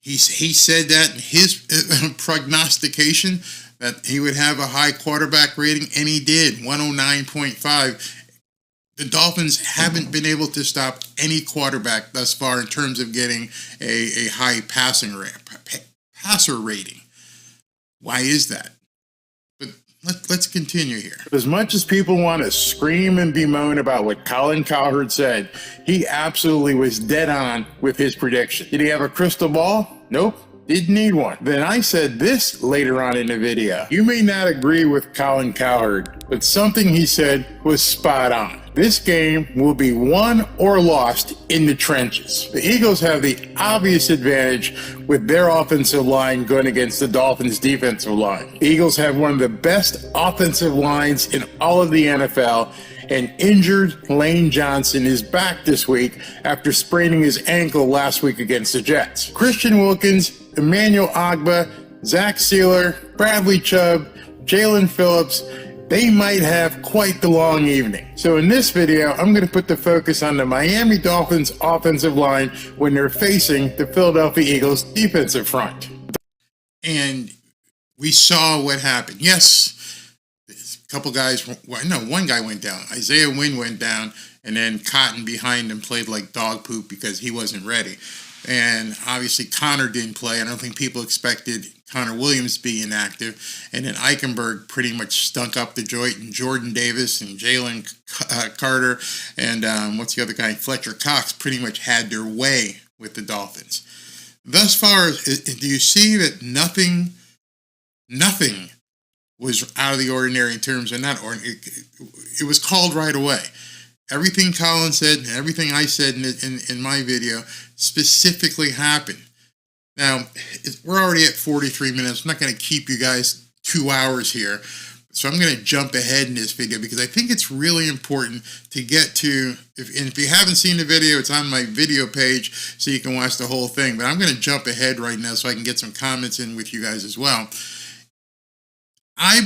Speaker 2: He said that in his prognostication that he would have a high quarterback rating, and he did, 109.5. The Dolphins haven't been able to stop any quarterback thus far in terms of getting a high passer rating. Why is that? But let's continue here. As much as people want to scream and bemoan about what Colin Cowherd said, he absolutely was dead on with his prediction. Did he have a crystal ball? Nope. Didn't need one. Then I said this later on in the video. You may not agree with Colin Cowherd, but something he said was spot on. This game will be won or lost in the trenches. The Eagles have the obvious advantage with their offensive line going against the Dolphins' defensive line. The Eagles have one of the best offensive lines in all of the NFL, and injured Lane Johnson is back this week after spraining his ankle last week against the Jets. Christian Wilkins, Emmanuel Ogbah, Zach Sealer, Bradley Chubb, Jalen Phillips, they might have quite the long evening. So in this video, I'm going to put the focus on the Miami Dolphins offensive line when they're facing the Philadelphia Eagles defensive front. And we saw what happened. Yes, a couple guys, one guy went down. Isaiah Wynn went down, and then Cotton behind him played like dog poop because he wasn't ready. And obviously Connor didn't play. I don't think people expected Connor Williams to be inactive. And then Eichenberg pretty much stunk up the joint. And Jordan Davis and Jalen Carter and what's the other guy? Fletcher Cox pretty much had their way with the Dolphins. Thus far, do you see that nothing was out of the ordinary in terms of not ordinary. It was called right away. Everything Colin said and everything I said in my video specifically happened. Now, we're already at 43 minutes. I'm not going to keep you guys 2 hours here. So I'm going to jump ahead in this video because I think it's really important to get to, if you haven't seen the video, it's on my video page so you can watch the whole thing. But I'm going to jump ahead right now so I can get some comments in with you guys as well. I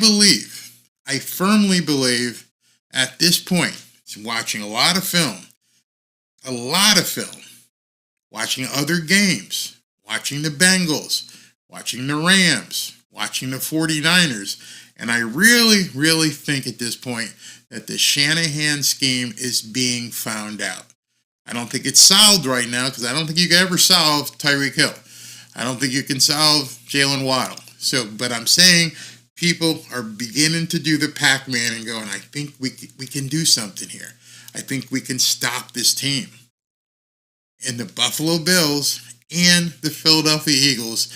Speaker 2: firmly believe at this point, watching a lot of film, watching other games, watching the Bengals, watching the Rams, watching the 49ers, and I really, really think at this point that the Shanahan scheme is being found out. I don't think it's solved right now because I don't think you can ever solve Tyreek Hill. I don't think you can solve Jalen Waddle. But I'm saying people are beginning to do the Pac-Man and going, I think we can do something here. I think we can stop this team. And the Buffalo Bills and the Philadelphia Eagles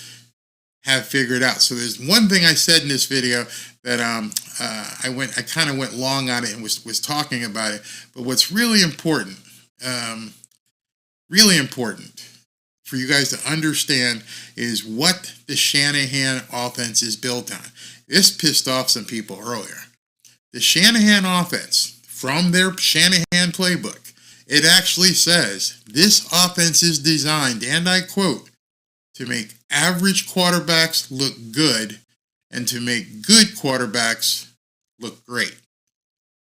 Speaker 2: have figured out. So there's one thing I said in this video that I kind of went long on it and was talking about it. But what's really important for you guys to understand is what the Shanahan offense is built on. This pissed off some people earlier. The Shanahan offense, from their Shanahan playbook, it actually says this offense is designed, and I quote, to make average quarterbacks look good and to make good quarterbacks look great.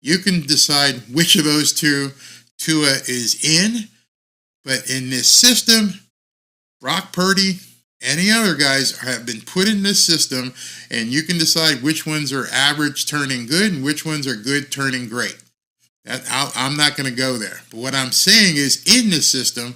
Speaker 2: You can decide which of those two Tua is in, but in this system, Brock Purdy, any other guys have been put in this system, and you can decide which ones are average turning good and which ones are good turning great. I'm not going to go there. But what I'm saying is in this system,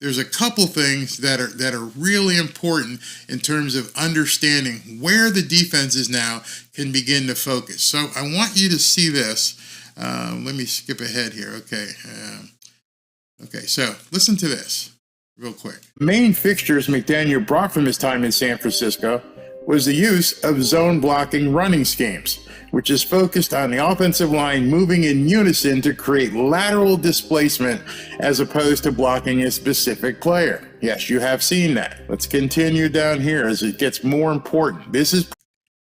Speaker 2: there's a couple things that are really important in terms of understanding where the defenses now can begin to focus. So I want you to see this. Let me skip ahead here. Okay. Okay, so listen to this real quick.
Speaker 9: Main fixtures McDaniel brought from his time in San Francisco was the use of zone blocking running schemes, which is focused on the offensive line moving in unison to create lateral displacement as opposed to blocking a specific player. Yes, you have seen that. Let's continue down here as it gets more important. This is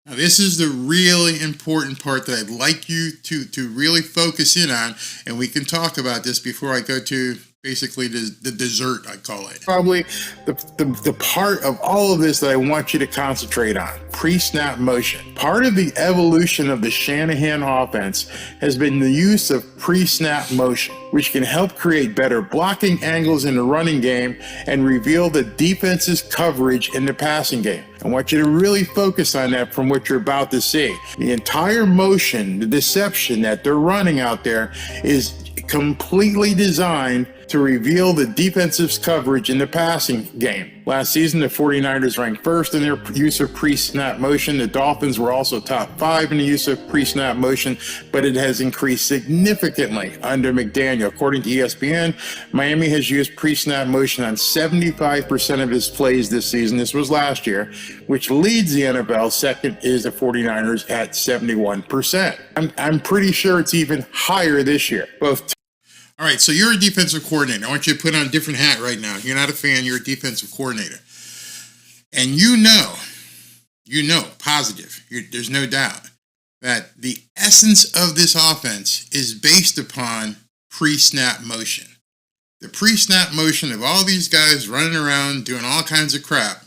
Speaker 2: the really important part that I'd like you to really focus in on, and we can talk about this before I go to basically the dessert, I call it.
Speaker 9: Probably the part of all of this that I want you to concentrate on, pre-snap motion. Part of the evolution of the Shanahan offense has been the use of pre-snap motion, which can help create better blocking angles in the running game and reveal the defense's coverage in the passing game. I want you to really focus on that from what you're about to see. The entire motion, the deception that they're running out there is completely designed to reveal the defensive's coverage in the passing game. Last season, the 49ers ranked first in their use of pre-snap motion. The Dolphins were also top 5 in the use of pre-snap motion, but it has increased significantly under McDaniel. According to ESPN, Miami has used pre-snap motion on 75% of his plays this season. This was last year, which leads the NFL. Second is the 49ers at 71%. I'm pretty sure it's even higher this year.
Speaker 2: All right, so you're a defensive coordinator. I want you to put on a different hat right now. You're not a fan, you're a defensive coordinator. And you know, positive, there's no doubt, that the essence of this offense is based upon pre-snap motion. The pre-snap motion of all these guys running around doing all kinds of crap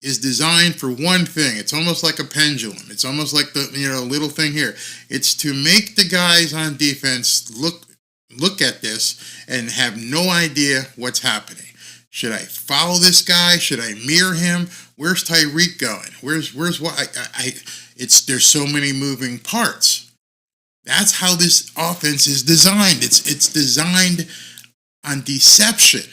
Speaker 2: is designed for one thing. It's almost like a pendulum. It's almost like the little thing here. It's to make the guys on defense look at this and have no idea what's happening. Should I follow this guy? Should I mirror him? Where's Tyreek going? Where's what? There's so many moving parts. That's how this offense is designed. It's designed on deception.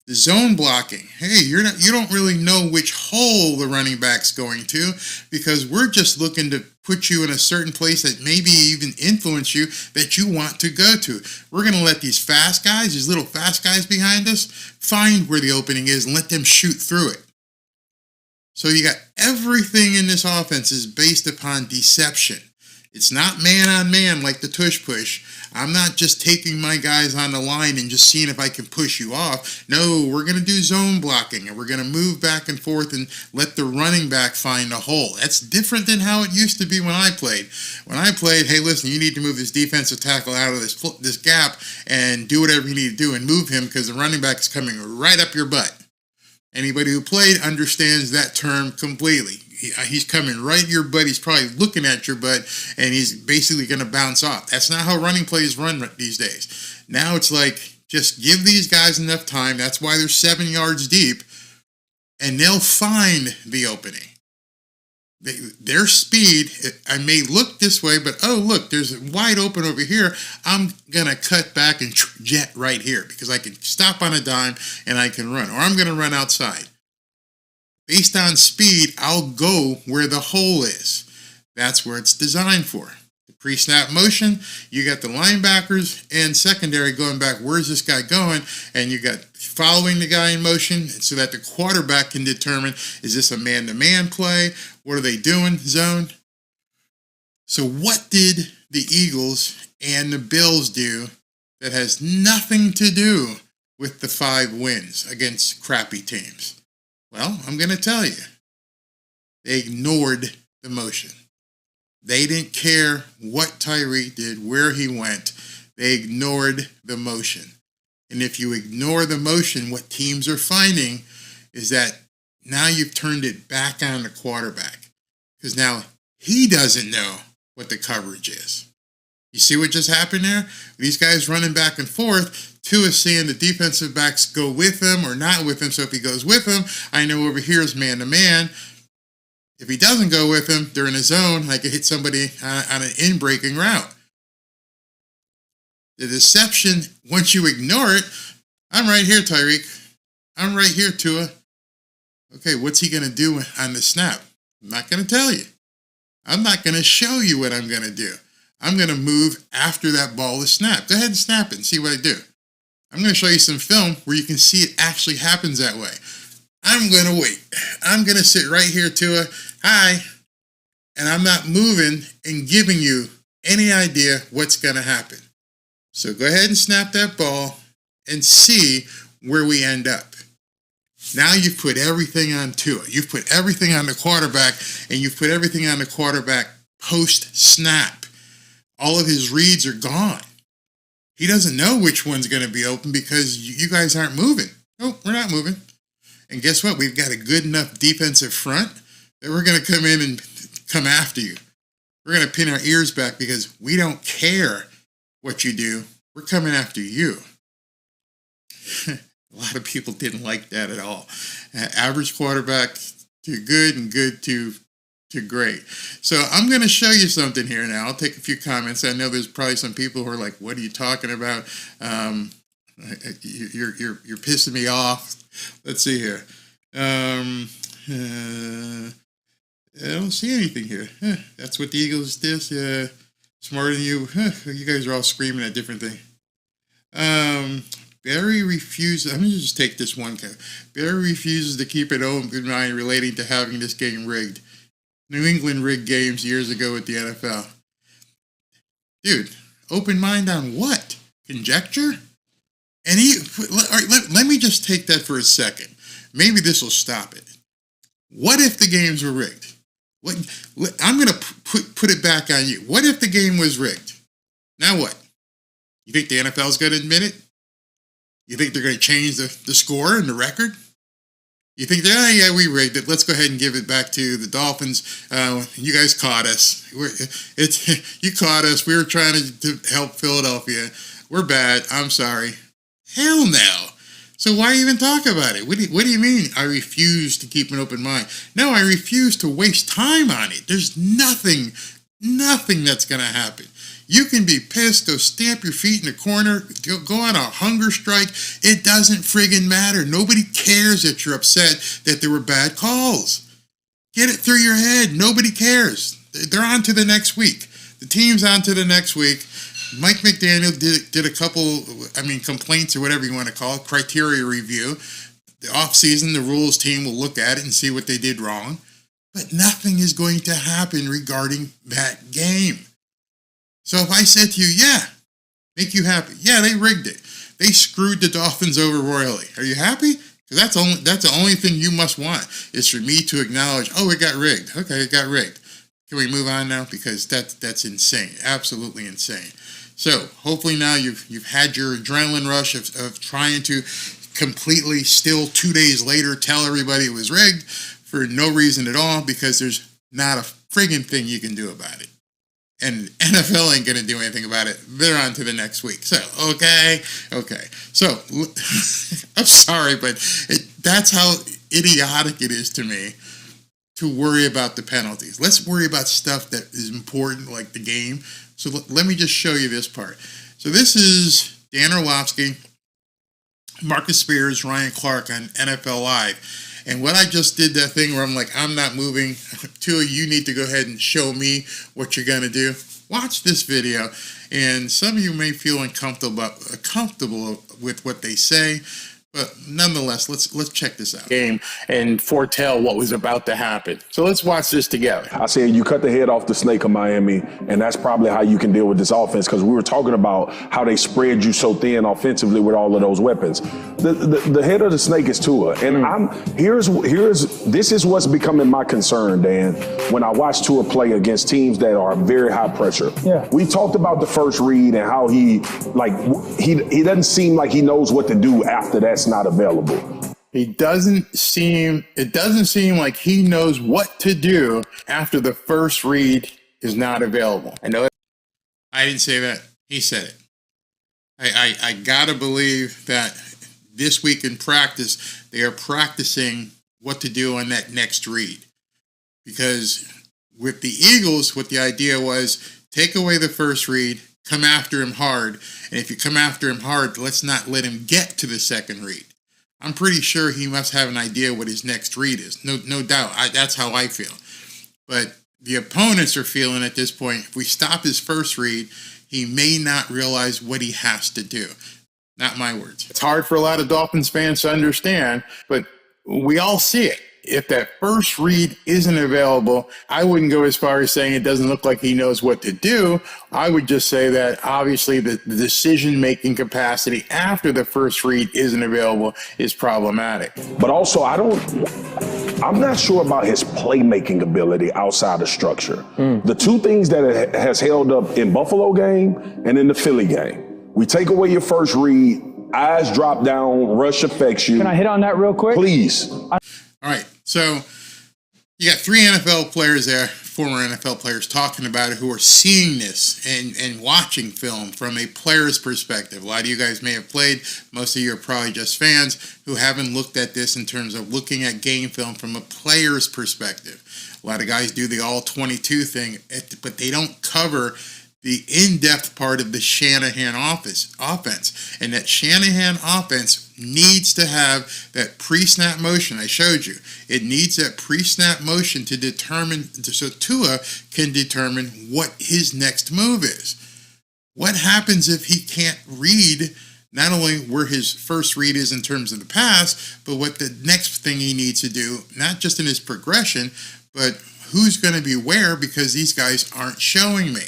Speaker 2: The zone blocking. Hey, you don't really know which hole the running back's going to because we're just looking to put you in a certain place that maybe even influence you that you want to go to. We're going to let these little fast guys behind us, find where the opening is and let them shoot through it. So you got everything in this offense is based upon deception. It's not man on man like the tush push. I'm not just taking my guys on the line and just seeing if I can push you off. No, we're going to do zone blocking, and we're going to move back and forth and let the running back find a hole. That's different than how it used to be when I played. When I played, hey, listen, you need to move this defensive tackle out of this gap and do whatever you need to do and move him because the running back is coming right up your butt. Anybody who played understands that term completely. He's coming right at your butt. He's probably looking at your butt, and he's basically going to bounce off. That's not how running plays run these days. Now it's like, just give these guys enough time. That's why they're 7 yards deep, and they'll find the opening. Their speed, I may look this way, but oh, look, there's wide open over here. I'm going to cut back and jet right here because I can stop on a dime and I can run, or I'm going to run outside. Based on speed, I'll go where the hole is. That's where it's designed for. The pre-snap motion, you got the linebackers and secondary going back, where's this guy going? And you got following the guy in motion so that the quarterback can determine, is this a man-to-man play? What are they doing? Zone. So what did the Eagles and the Bills do that has nothing to do with the 5 wins against crappy teams? Well, I'm going to tell you. They ignored the motion. They didn't care what Tyreek did, where he went. They ignored the motion. And if you ignore the motion, what teams are finding is that now you've turned it back on the quarterback. Because now he doesn't know what the coverage is. You see what just happened there? These guys running back and forth. Tua is seeing the defensive backs go with him or not with him. So if he goes with him, I know over here is man-to-man. If he doesn't go with him, they're in a zone. I could hit somebody on an in-breaking route. The deception, once you ignore it, I'm right here, Tyreek. I'm right here, Tua. Okay, what's he going to do on the snap? I'm not going to tell you. I'm not going to show you what I'm going to do. I'm going to move after that ball is snapped. Go ahead and snap it and see what I do. I'm going to show you some film where you can see it actually happens that way. I'm going to wait. I'm going to sit right here, Tua. Hi. And I'm not moving and giving you any idea what's going to happen. So go ahead and snap that ball and see where we end up. Now you've put everything on Tua. You've put everything on the quarterback, and you've put everything on the quarterback post-snap. All of his reads are gone. He doesn't know which one's going to be open because you guys aren't moving. Oh, we're not moving. And guess what? We've got a good enough defensive front that we're going to come in and come after you. We're going to pin our ears back because we don't care what you do. We're coming after you. A lot of people didn't like that at all. Average quarterback to good and good to great. So I'm going to show you something here now. I'll take a few comments. I know there's probably some people who are like, what are you talking about? You're pissing me off. Let's see here. I don't see anything here. That's what the Eagles did. Smarter than you. You guys are all screaming at different things. Barry refuses. I'm going to just take this one. Barry refuses to keep an open mind relating to having this game rigged. New England rigged games years ago with the NFL. Dude, open mind on what? Conjecture? And let me just take that for a second. Maybe this will stop it. What if the games were rigged? I'm going to put it back on you. What if the game was rigged? Now what? You think the NFL is going to admit it? You think they're going to change the score and the record? You think, yeah, we rigged it. Let's go ahead and give it back to the Dolphins. You guys caught us. You caught us. We were trying to help Philadelphia. We're bad. I'm sorry. Hell no. So why even talk about it? What do you mean I refuse to keep an open mind? No, I refuse to waste time on it. There's nothing that's going to happen. You can be pissed, go stamp your feet in the corner, go on a hunger strike. It doesn't friggin' matter. Nobody cares that you're upset that there were bad calls. Get it through your head. Nobody cares. They're on to the next week. The team's on to the next week. Mike McDaniel did a couple, complaints or whatever you want to call it, criteria review. the offseason, the rules team will look at it and see what they did wrong. But nothing is going to happen regarding that game. So if I said to you, yeah, make you happy. Yeah, they rigged it. They screwed the Dolphins over royally. Are you happy? Because that's the only thing you must want is for me to acknowledge, oh, it got rigged. Okay, it got rigged. Can we move on now? Because that's insane. Absolutely insane. So hopefully now you've had your adrenaline rush of trying to completely still 2 days later tell everybody it was rigged for no reason at all, because there's not a friggin' thing you can do about it. And NFL ain't going to do anything about it. They're on to the next week. So, okay. So, I'm sorry, but that's how idiotic it is to me to worry about the penalties. Let's worry about stuff that is important, like the game. So, let me just show you this part. So, this is Dan Orlovsky, Marcus Spears, Ryan Clark on NFL Live. And what I just did, that thing where I'm like, I'm not moving. Tua, you need to go ahead and show me what you're going to do. Watch this video. And some of you may feel uncomfortable with what they say. But nonetheless, let's check this out.
Speaker 9: Game and foretell what was about to happen. So let's watch this together.
Speaker 10: I said you cut the head off the snake of Miami, and that's probably how you can deal with this offense, because we were talking about how they spread you so thin offensively with all of those weapons. The head of the snake is Tua, and this is what's becoming my concern, Dan, when I watch Tua play against teams that are very high pressure. Yeah. We talked about the first read and how he doesn't seem like he knows what to do after that's not available.
Speaker 9: It doesn't seem like he knows what to do after the first read is not available. I know it.
Speaker 2: I didn't say that. He said it. I gotta believe that this week in practice, they are practicing what to do on that next read. Because with the Eagles, what the idea was, take away the first read, come after him hard. And if you come after him hard, let's not let him get to the second read. I'm pretty sure he must have an idea what his next read is. No doubt. That's how I feel. But the opponents are feeling at this point, if we stop his first read, he may not realize what he has to do. Not my words.
Speaker 9: It's hard for a lot of Dolphins fans to understand, but we all see it. If that first read isn't available, I wouldn't go as far as saying it doesn't look like he knows what to do. I would just say that obviously the decision-making capacity after the first read isn't available is problematic.
Speaker 10: But also, I'm not sure about his playmaking ability outside of structure. The two things that has held up in Buffalo game and in the Philly game. We take away your first read, eyes drop down, rush affects you.
Speaker 11: Can I hit on that real quick?
Speaker 10: Please.
Speaker 2: All right, so you got 3 NFL players there, former NFL players, talking about it, who are seeing this and watching film from a player's perspective. A lot of you guys may have played. Most of you are probably just fans who haven't looked at this in terms of looking at game film from a player's perspective. A lot of guys do the all-22 thing, but they don't cover the in-depth part of the Shanahan offense. And that Shanahan offense needs to have that pre-snap motion I showed you. It needs that pre-snap motion to determine, so Tua can determine what his next move is. What happens if he can't read not only where his first read is in terms of the pass, but what the next thing he needs to do, not just in his progression, but who's going to be where, because these guys aren't showing me.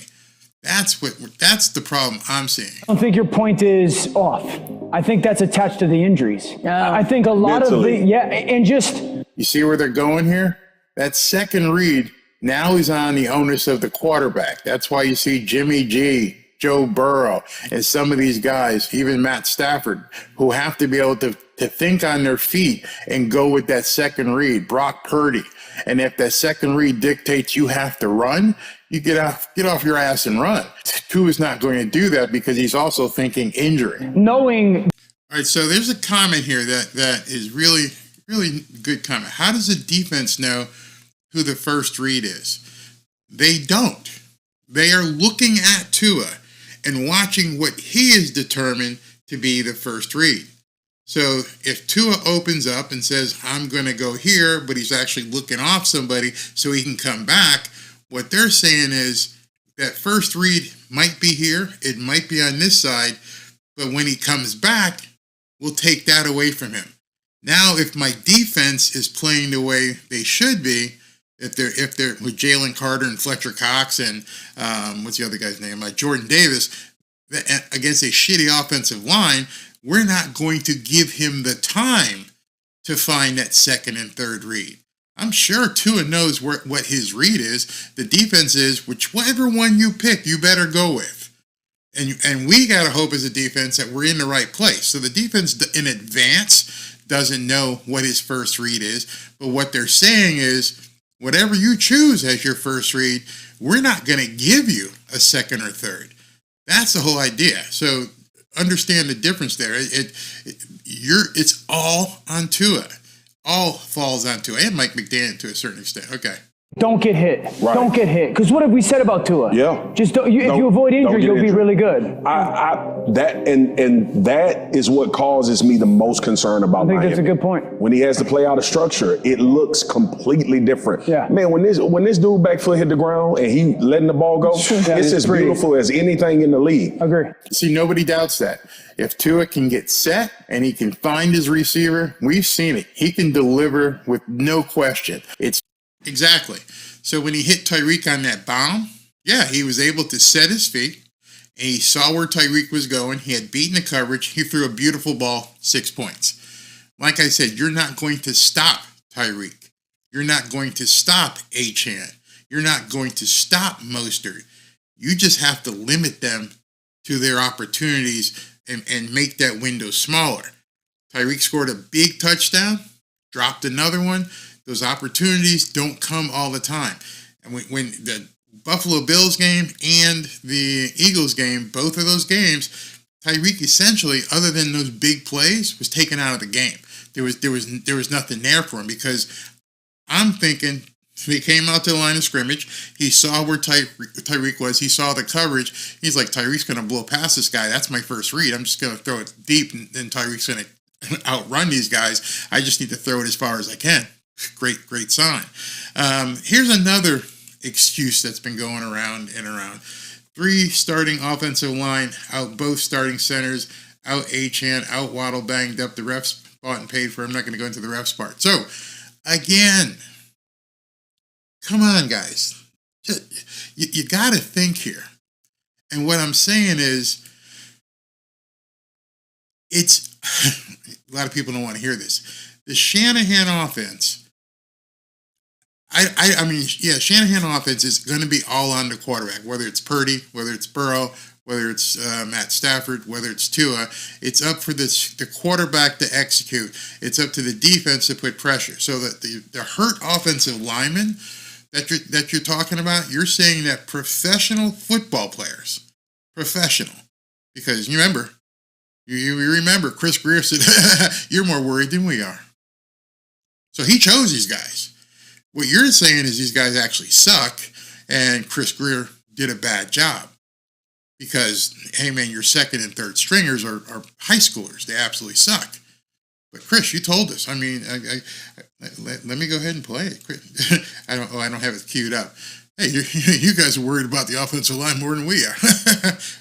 Speaker 2: That's the problem I'm seeing.
Speaker 11: I don't think your point is off. I think that's attached to the injuries. I think a lot mentally.
Speaker 9: You see where they're going here? That second read, now he's on the onus of the quarterback. That's why you see Jimmy G, Joe Burrow, and some of these guys, even Matt Stafford, who have to be able to think on their feet and go with that second read. Brock Purdy. And if that second read dictates you have to run, you get off your ass and run. Tua is not going to do that because he's also thinking injury.
Speaker 2: All right, so there's a comment here that is really, really good comment. How does the defense know who the first read is? They don't. They are looking at Tua and watching what he is determined to be the first read. So if Tua opens up and says, I'm going to go here, but he's actually looking off somebody so he can come back, what they're saying is that first read might be here, it might be on this side, but when he comes back, we'll take that away from him. Now, if my defense is playing the way they should be, if they're with Jalen Carter and Fletcher Cox and what's the other guy's name, Jordan Davis, against a shitty offensive line, we're not going to give him the time to find that second and third read. I'm sure Tua knows what his read is. The defense is whichever one you pick, you better go with. And we got to hope as a defense that we're in the right place. So the defense in advance doesn't know what his first read is. But what they're saying is, whatever you choose as your first read, we're not going to give you a second or third. That's the whole idea. So understand the difference there. It's all on Tua. All falls on Tua. And Mike McDaniel to a certain extent. Okay.
Speaker 11: Don't get hit.
Speaker 10: Right.
Speaker 11: Don't get hit. Because what have we said about Tua?
Speaker 10: Yeah.
Speaker 11: Just if you avoid injury, you'll be really good.
Speaker 10: That is what causes me the most concern about Miami.
Speaker 11: I think that's a good point.
Speaker 10: When he has to play out of structure, it looks completely different. Yeah. Man, when this dude back foot hit the ground and he letting the ball go, it's as beautiful as anything in the league.
Speaker 11: Agree.
Speaker 9: See, nobody doubts that. If Tua can get set and he can find his receiver, we've seen it. He can deliver with no question.
Speaker 2: Exactly. So when he hit Tyreek on that bomb, yeah, he was able to set his feet, and he saw where Tyreek was going. He had beaten the coverage. He threw a beautiful ball, 6 points. Like I said, you're not going to stop Tyreek. You're not going to stop Achane. You're not going to stop Mostert. You just have to limit them to their opportunities and make that window smaller. Tyreek scored a big touchdown, dropped another one. Those opportunities don't come all the time. And when the Buffalo Bills game and the Eagles game, both of those games, Tyreek essentially, other than those big plays, was taken out of the game. There was nothing there for him, because I'm thinking he came out to the line of scrimmage. He saw where Tyreek was. He saw the coverage. He's like, Tyreek's going to blow past this guy. That's my first read. I'm just going to throw it deep, and Tyreek's going to outrun these guys. I just need to throw it as far as I can. Great sign. Here's another excuse that's been going around and around. 3 starting offensive line, out both starting centers, out Achane, out Waddle, banged up. The refs bought and paid for. I'm not going to go into the refs part. So, again, come on, guys. You got to think here. And what I'm saying is, it's a lot of people don't want to hear this. The Shanahan offense, I mean, Shanahan offense is going to be all on the quarterback, whether it's Purdy, whether it's Burrow, whether it's Matt Stafford, whether it's Tua. It's up for the quarterback to execute. It's up to the defense to put pressure. So that the hurt offensive linemen that you're talking about, you're saying that professional football players, because you remember, you remember Chris Greer said, you're more worried than we are. So he chose these guys. What you're saying is these guys actually suck, and Chris Greer did a bad job. Because, hey man, your second and third stringers are high schoolers. They absolutely suck. But Chris, you told us. I mean, let me go ahead and play it. I don't have it queued up. Hey, you guys are worried about the offensive line more than we are.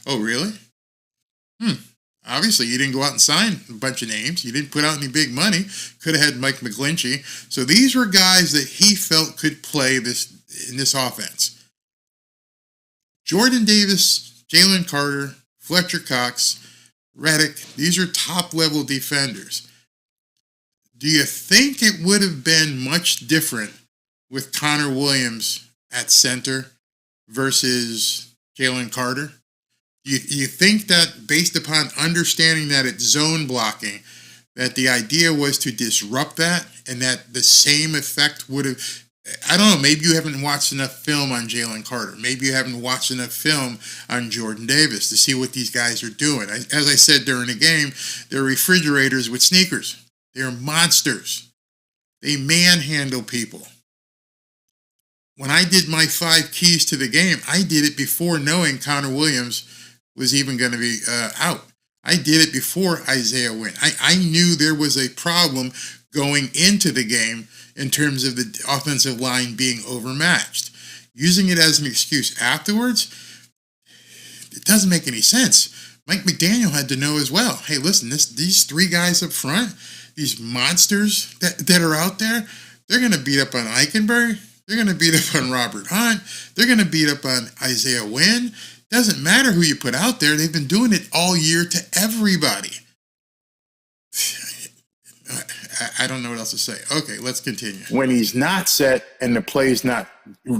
Speaker 2: Oh, really? Obviously, you didn't go out and sign a bunch of names. You didn't put out any big money. Could have had Mike McGlinchey. So these were guys that he felt could play in this offense. Jordan Davis, Jalen Carter, Fletcher Cox, Reddick, these are top-level defenders. Do you think it would have been much different with Connor Williams at center versus Jalen Carter? You think that based upon understanding that it's zone blocking, that the idea was to disrupt that, and that the same effect would have, I don't know, maybe you haven't watched enough film on Jalen Carter. Maybe you haven't watched enough film on Jordan Davis to see what these guys are doing. As I said during the game, they're refrigerators with sneakers. They're monsters. They manhandle people. When I did my 5 keys to the game, I did it before knowing Connor Williams was even going to be out. I did it before Isaiah went. I knew there was a problem going into the game in terms of the offensive line being overmatched. Using it as an excuse afterwards, it doesn't make any sense. Mike McDaniel had to know as well. Hey, listen, these 3 guys up front, these monsters that are out there, they're going to beat up on Eichenberg. They're going to beat up on Robert Hunt. They're going to beat up on Isaiah Wynn. Doesn't matter who you put out there. They've been doing it all year to everybody. I don't know what else to say. Okay, let's continue.
Speaker 9: When he's not set and the play's not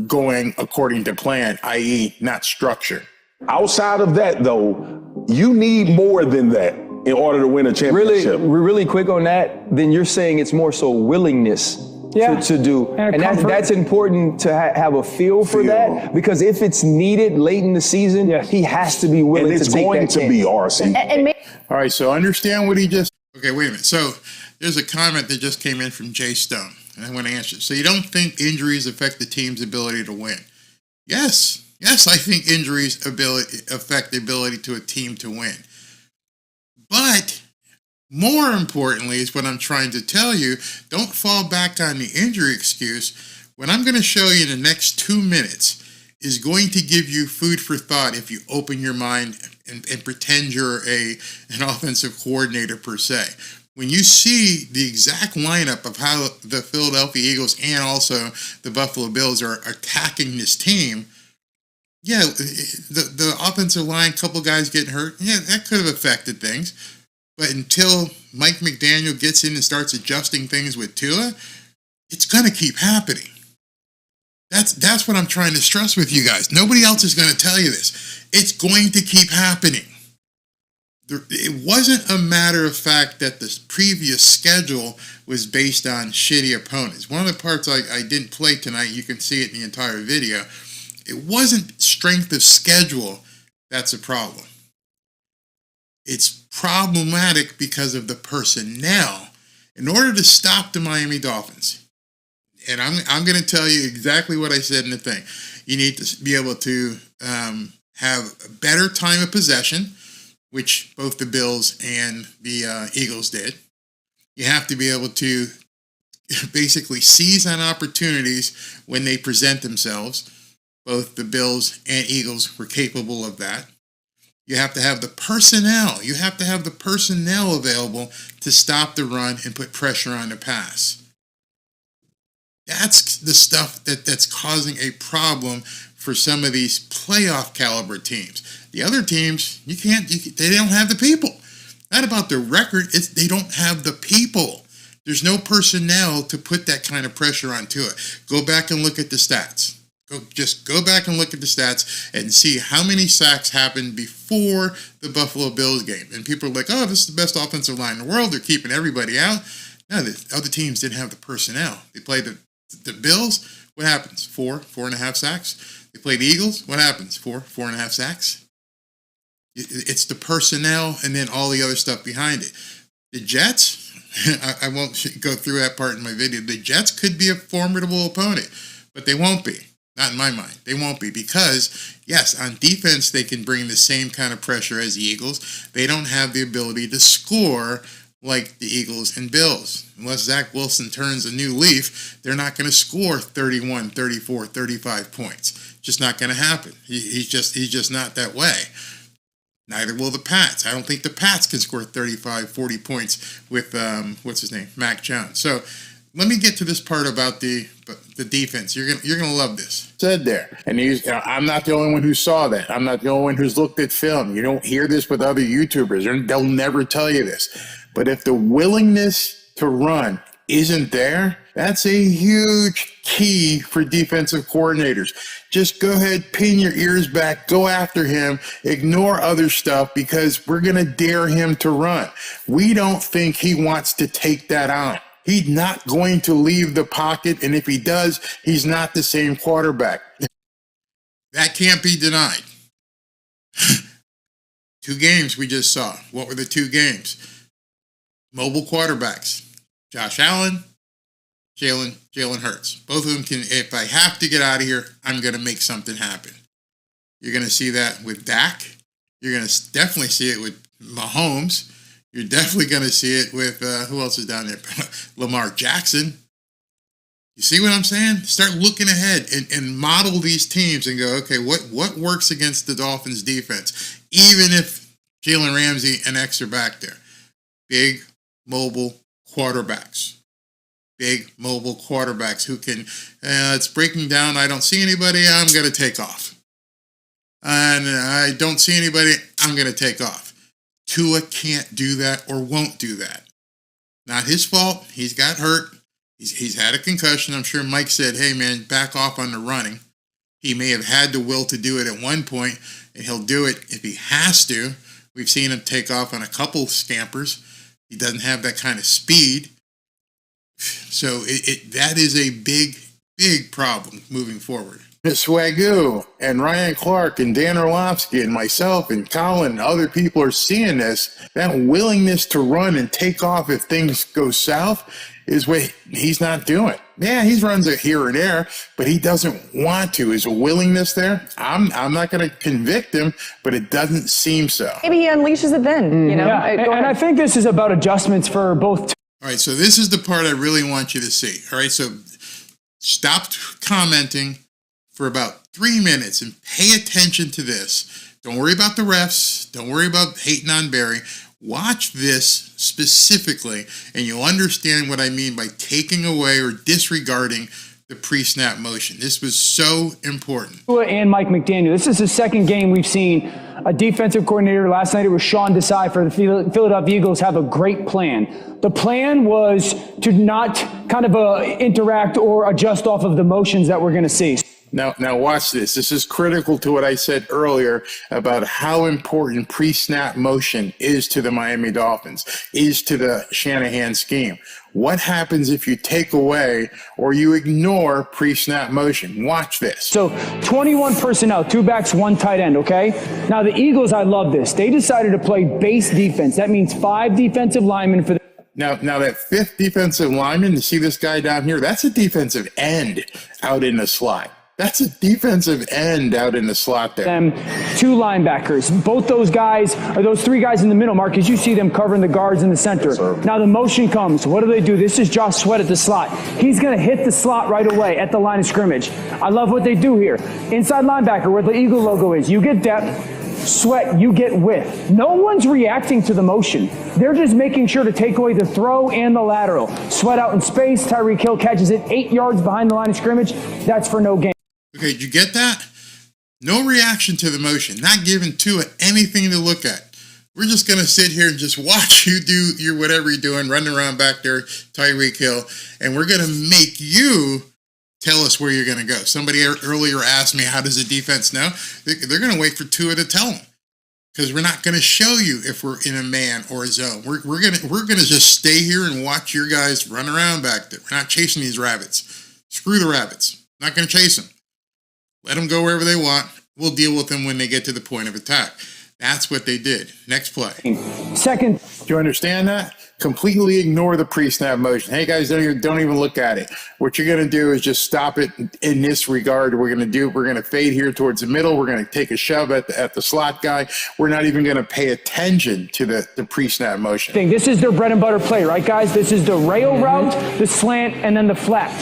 Speaker 9: going according to plan, i.e. not structured.
Speaker 10: Outside of that, though, you need more than that in order to win a championship.
Speaker 12: Really quick on that, then you're saying it's more so willingness to do. And that's important to have a feel for that, because if it's needed late in the season, he has to be willing to take that chance.
Speaker 10: And it's going to be RC.
Speaker 9: All right, so understand what he just...
Speaker 2: Okay, wait a minute. So there's a comment that just came in from Jay Stone, and I want to answer. So you don't think injuries affect the team's ability to win? Yes. Yes, I think injuries affect the ability to a team to win. But more importantly is what I'm trying to tell you, don't fall back on the injury excuse. What I'm going to show you in the next 2 minutes is going to give you food for thought if you open your mind and pretend you're an offensive coordinator per se. When you see the exact lineup of how the Philadelphia Eagles and also the Buffalo Bills are attacking this team, yeah, the offensive line, couple guys getting hurt, yeah, that could have affected things. But until Mike McDaniel gets in and starts adjusting things with Tua, it's going to keep happening. That's what I'm trying to stress with you guys. Nobody else is going to tell you this. It's going to keep happening. It wasn't a matter of fact that the previous schedule was based on shitty opponents. One of the parts I didn't play tonight, you can see it in the entire video, it wasn't strength of schedule that's a problem. It's problematic because of the personnel. In order to stop the Miami Dolphins, and I'm going to tell you exactly what I said in the thing, you need to be able to have a better time of possession, which both the Bills and the Eagles did. You have to be able to basically seize on opportunities when they present themselves. Both the Bills and Eagles were capable of that. You have to have the personnel. You have to have the personnel available to stop the run and put pressure on the pass. That's the stuff that's causing a problem for some of these playoff caliber teams. The other teams, they don't have the people. Not about their record, it's they don't have the people. There's no personnel to put that kind of pressure onto it. Go back and look at the stats. Just go back and look at the stats and see how many sacks happened before the Buffalo Bills game. And people are like, oh, this is the best offensive line in the world. They're keeping everybody out. No, the other teams didn't have the personnel. They played the Bills. What happens? 4.5 sacks. They played the Eagles. What happens? 4.5 sacks. It's the personnel and then all the other stuff behind it. The Jets, I won't go through that part in my video. The Jets could be a formidable opponent, but they won't be. Not in my mind. They won't be because, yes, on defense, they can bring the same kind of pressure as the Eagles. They don't have the ability to score like the Eagles and Bills. Unless Zach Wilson turns a new leaf, they're not going to score 31, 34, 35 points. Just not going to happen. He's just not that way. Neither will the Pats. I don't think the Pats can score 35, 40 points with, Mac Jones. So let me get to this part about the defense. You're gonna love this.
Speaker 9: Said there, and I'm not the only one who saw that. I'm not the only one who's looked at film. You don't hear this with other YouTubers. They'll never tell you this. But if the willingness to run isn't there, that's a huge key for defensive coordinators. Just go ahead, pin your ears back, go after him, ignore other stuff because we're going to dare him to run. We don't think he wants to take that on. He's not going to leave the pocket, and if he does, he's not the same quarterback.
Speaker 2: That can't be denied. 2 games we just saw. What were the 2 games? Mobile quarterbacks. Josh Allen, Jalen Hurts. Both of them can, if I have to get out of here, I'm going to make something happen. You're going to see that with Dak. You're going to definitely see it with Mahomes. You're definitely going to see it with, who else is down there? Lamar Jackson. You see what I'm saying? Start looking ahead and model these teams and go, okay, what works against the Dolphins defense? Even if Jalen Ramsey and X are back there. Big, mobile quarterbacks. Big mobile quarterbacks who can, it's breaking down. I don't see anybody. I'm going to take off. And I don't see anybody. I'm going to take off. Tua can't do that or won't do that. Not his fault. He's got hurt. He's had a concussion. I'm sure Mike said, hey, man, back off on the running. He may have had the will to do it at one point, and he'll do it if he has to. We've seen him take off on a couple scampers. He doesn't have that kind of speed. So that is a big problem moving forward.
Speaker 9: Swagoo and Ryan Clark and Dan Orlovsky and myself and Colin and other people are seeing this. That willingness to run and take off if things go south is what he's not doing. Yeah, he runs it here and there, but he doesn't want to. Is a willingness there? I'm not going to convict him, but it doesn't seem so.
Speaker 13: Maybe he unleashes it then, you know?
Speaker 11: Yeah, and I think this is about adjustments for both.
Speaker 2: All right, so this is the part I really want you to see. All right, so stop commenting for about 3 minutes and pay attention to this. Don't worry about the refs. Don't worry about hating on Barry. Watch this specifically, and you'll understand what I mean by taking away or disregarding the pre-snap motion. This was so important.
Speaker 11: And Mike McDaniel. This is the second game we've seen a defensive coordinator. Last night it was Sean Desai for the Philadelphia Eagles have a great plan. The plan was to not kind of interact or adjust off of the motions that we're going to see.
Speaker 9: Now watch this. This is critical to what I said earlier about how important pre-snap motion is to the Miami Dolphins, is to the Shanahan scheme. What happens if you take away or you ignore pre-snap motion? Watch this.
Speaker 11: So 21 personnel, 2 backs, 1 tight end, okay? Now the Eagles, I love this. They decided to play base defense. That means 5 defensive linemen for the
Speaker 9: Now that 5th defensive lineman, you see this guy down here, that's a defensive end out in the slot. That's a defensive end out in the slot there.
Speaker 11: 2 linebackers. Both those guys, or those 3 guys in the middle, Marcus, you see them covering the guards in the center. Yes, now the motion comes. What do? This is Josh Sweat at the slot. He's going to hit the slot right away at the line of scrimmage. I love what they do here. Inside linebacker, where the Eagle logo is, you get depth. Sweat, you get width. No one's reacting to the motion. They're just making sure to take away the throw and the lateral. Sweat out in space. Tyreek Hill catches it 8 yards behind the line of scrimmage. That's for no gain.
Speaker 2: Okay, did you get that? No reaction to the motion, not giving Tua anything to look at. We're just going to sit here and just watch you do your whatever you're doing, running around back there, Tyreek Hill, and we're going to make you tell us where you're going to go. Somebody earlier asked me, how does the defense know? They're going to wait for Tua to tell them, because we're not going to show you if we're in a man or a zone. We're going to just stay here and watch your guys run around back there. We're not chasing these rabbits. Screw the rabbits. Not going to chase them. Let them go wherever they want. We'll deal with them when they get to the point of attack. That's what they did. Next play.
Speaker 11: Second.
Speaker 9: Do you understand that? Completely ignore the pre-snap motion. Hey, guys, don't even look at it. What you're going to do is just stop it in this regard. We're going to fade here towards the middle. We're going to take a shove at the slot guy. We're not even going to pay attention to the pre-snap motion.
Speaker 11: This is their bread and butter play, right, guys? This is the rail route, the slant, and then the flat.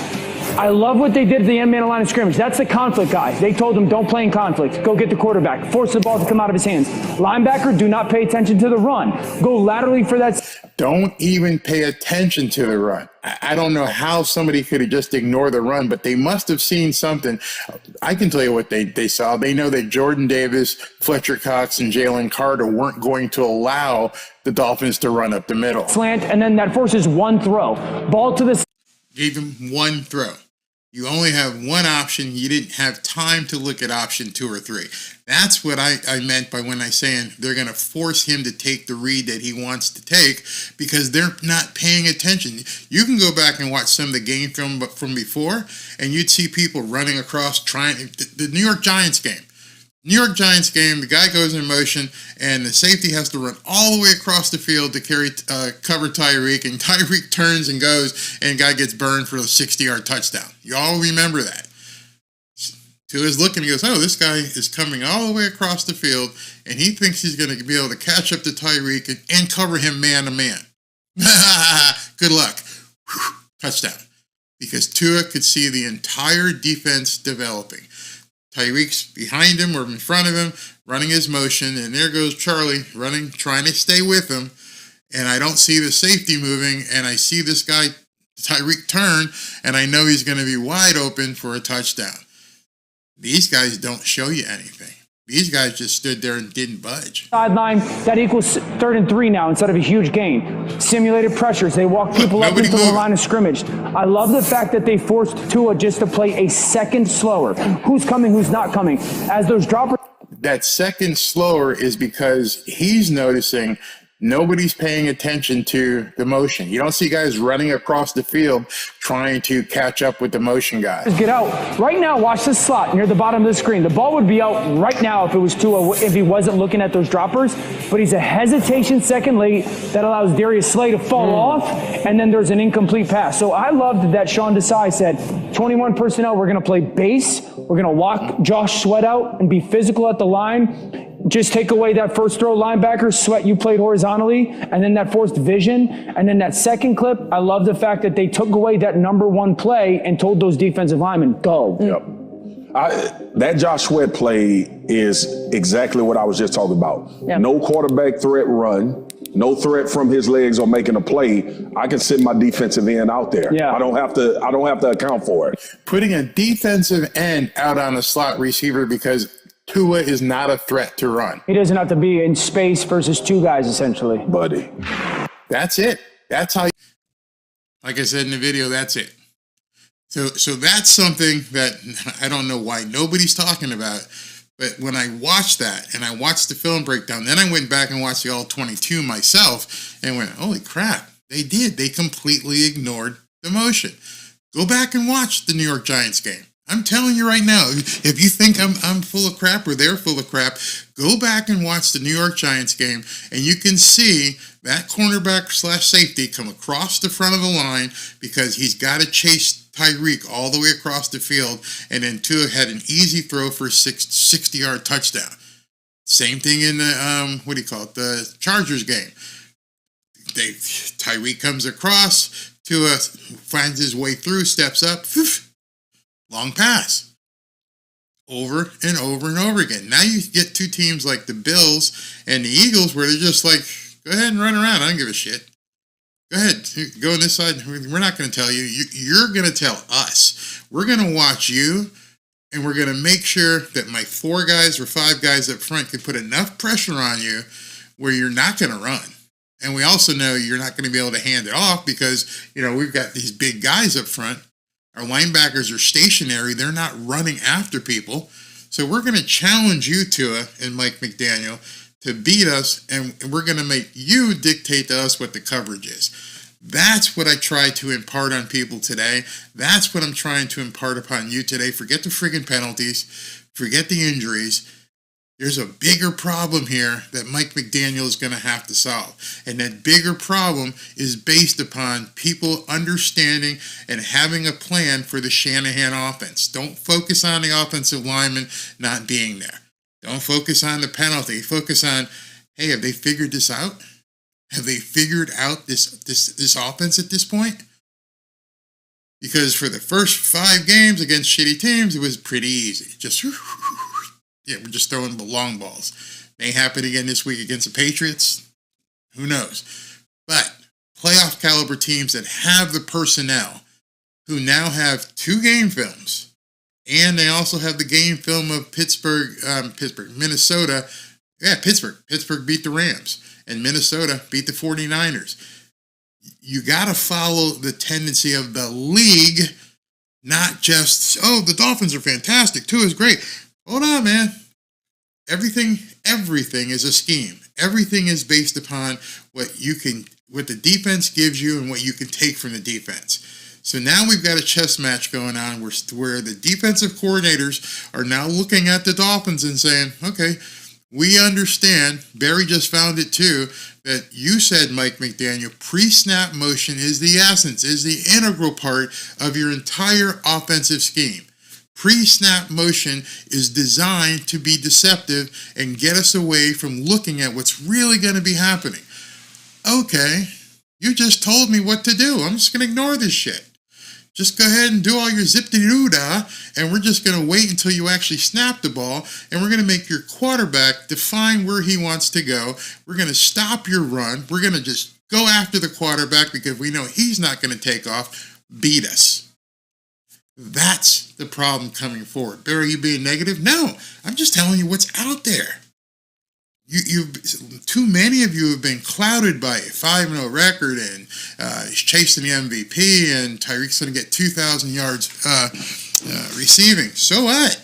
Speaker 11: I love what they did at the end man line of scrimmage. That's the conflict guy. They told him, don't play in conflict. Go get the quarterback. Force the ball to come out of his hands. Linebacker, do not pay attention to the run. Go laterally for that.
Speaker 9: Don't even pay attention to the run. I don't know how somebody could have just ignored the run, but they must have seen something. I can tell you what they saw. They know that Jordan Davis, Fletcher Cox, and Jalen Carter weren't going to allow the Dolphins to run up the middle.
Speaker 11: Slant, and then that forces one throw. Ball to the...
Speaker 2: Gave him one throw. You only have one option. You didn't have time to look at option 2 or 3. That's what I meant by when I saying they're going to force him to take the read that he wants to take, because they're not paying attention. You can go back and watch some of the game film from before, and you'd see people running across the New York Giants game. The guy goes in motion, and the safety has to run all the way across the field to cover Tyreek, and Tyreek turns and goes, and the guy gets burned for a 60-yard touchdown. You all remember that. Tua's looking, he goes, oh, this guy is coming all the way across the field, and he thinks he's going to be able to catch up to Tyreek and cover him man to man. Good luck. Whew. Touchdown. Because Tua could see the entire defense developing. Tyreek's behind him or in front of him, running his motion, and there goes Charlie running, trying to stay with him. and I don't see the safety moving, and I see this guy, Tyreek, turn, and I know he's going to be wide open for a touchdown. These guys don't show you anything. These guys just stood there and didn't budge.
Speaker 11: Sideline, that equals 3rd and 3 now instead of a huge gain. Simulated pressures. They walk people up into the line of scrimmage. I love the fact that they forced Tua just to play a second slower. Who's coming, who's not coming. As those droppers.
Speaker 9: That second slower is because he's noticing nobody's paying attention to the motion. You don't see guys running across the field trying to catch up with the motion guys.
Speaker 11: Get out. Right now, watch this slot near the bottom of the screen. The ball would be out right now if it was Tua, if he wasn't looking at those droppers. But he's a hesitation second late that allows Darius Slay to fall off, and then there's an incomplete pass. So I loved that Sean Desai said, 21 personnel, we're going to play base. We're going to walk Josh Sweat out and be physical at the line. Just take away that first throw linebacker, Sweat, you played horizontally, and then that forced vision, and then that second clip. I love the fact that they took away that number one play and told those defensive linemen, go.
Speaker 10: Yep. That Josh Sweat play is exactly what I was just talking about.
Speaker 11: Yep.
Speaker 10: No quarterback threat run, no threat from his legs or making a play. I can sit my defensive end out there.
Speaker 11: Yeah.
Speaker 10: I don't have to account for it.
Speaker 9: Putting a defensive end out on a slot receiver because Tua is not a threat to run.
Speaker 11: He doesn't have to be in space versus two guys, essentially.
Speaker 10: Buddy.
Speaker 9: That's it. That's how.
Speaker 2: Like I said in the video, that's it. So that's something that I don't know why nobody's talking about. But when I watched that and I watched the film breakdown, then I went back and watched the All-22 myself and went, holy crap, they did. They completely ignored the motion. Go back and watch the New York Giants game. I'm telling you right now, if you think I'm full of crap or they're full of crap, go back and watch the New York Giants game, and you can see that cornerback / safety come across the front of the line because he's got to chase Tyreek all the way across the field, and then Tua had an easy throw for a 60-yard touchdown. Same thing in the, the Chargers game. Tyreek comes across, Tua finds his way through, steps up, long pass. Over and over and over again. Now you get two teams like the Bills and the Eagles where they're just like, go ahead and run around. I don't give a shit. Go ahead. Go on this side. We're not going to tell you. You're going to tell us. We're going to watch you, and we're going to make sure that my 4 guys or 5 guys up front can put enough pressure on you where you're not going to run. And we also know you're not going to be able to hand it off because, we've got these big guys up front. Our linebackers are stationary. They're not running after people. So we're going to challenge you, Tua and Mike McDaniel, to beat us, and we're going to make you dictate to us what the coverage is. That's what I try to impart on people today. That's what I'm trying to impart upon you today. Forget the friggin' penalties. Forget the injuries. There's a bigger problem here that Mike McDaniel is going to have to solve. And that bigger problem is based upon people understanding and having a plan for the Shanahan offense. Don't focus on the offensive lineman not being there. Don't focus on the penalty. Focus on, hey, have they figured this out? Have they figured out this offense at this point? Because for the first 5 games against shitty teams, it was pretty easy. We're just throwing the long balls. May happen again this week against the Patriots. Who knows? But playoff caliber teams that have the personnel, who now have 2 game films, and they also have the game film of Minnesota. Yeah, Pittsburgh. Pittsburgh beat the Rams, and Minnesota beat the 49ers. You got to follow the tendency of the league, not just, the Dolphins are fantastic. Tua is great. Hold on, man. Everything is a scheme. Everything is based upon what the defense gives you and what you can take from the defense. So now we've got a chess match going on where the defensive coordinators are now looking at the Dolphins and saying, okay, we understand, Barry just found it too, that you said, Mike McDaniel, pre-snap motion is the essence, is the integral part of your entire offensive scheme. Pre-snap motion is designed to be deceptive and get us away from looking at what's really going to be happening. Okay, you just told me what to do. I'm just going to ignore this shit. Just go ahead and do all your zip-de-doo-dah, and we're just going to wait until you actually snap the ball, and we're going to make your quarterback define where he wants to go. We're going to stop your run. We're going to just Go after the quarterback because we know he's not going to take off. Beat us. That's the problem coming forward. Barry, are you being negative? No, I'm just telling you what's out there. Too many of you have been clouded by a 5-0 record and chasing the MVP, and Tyreek's going to get 2,000 yards receiving. So what?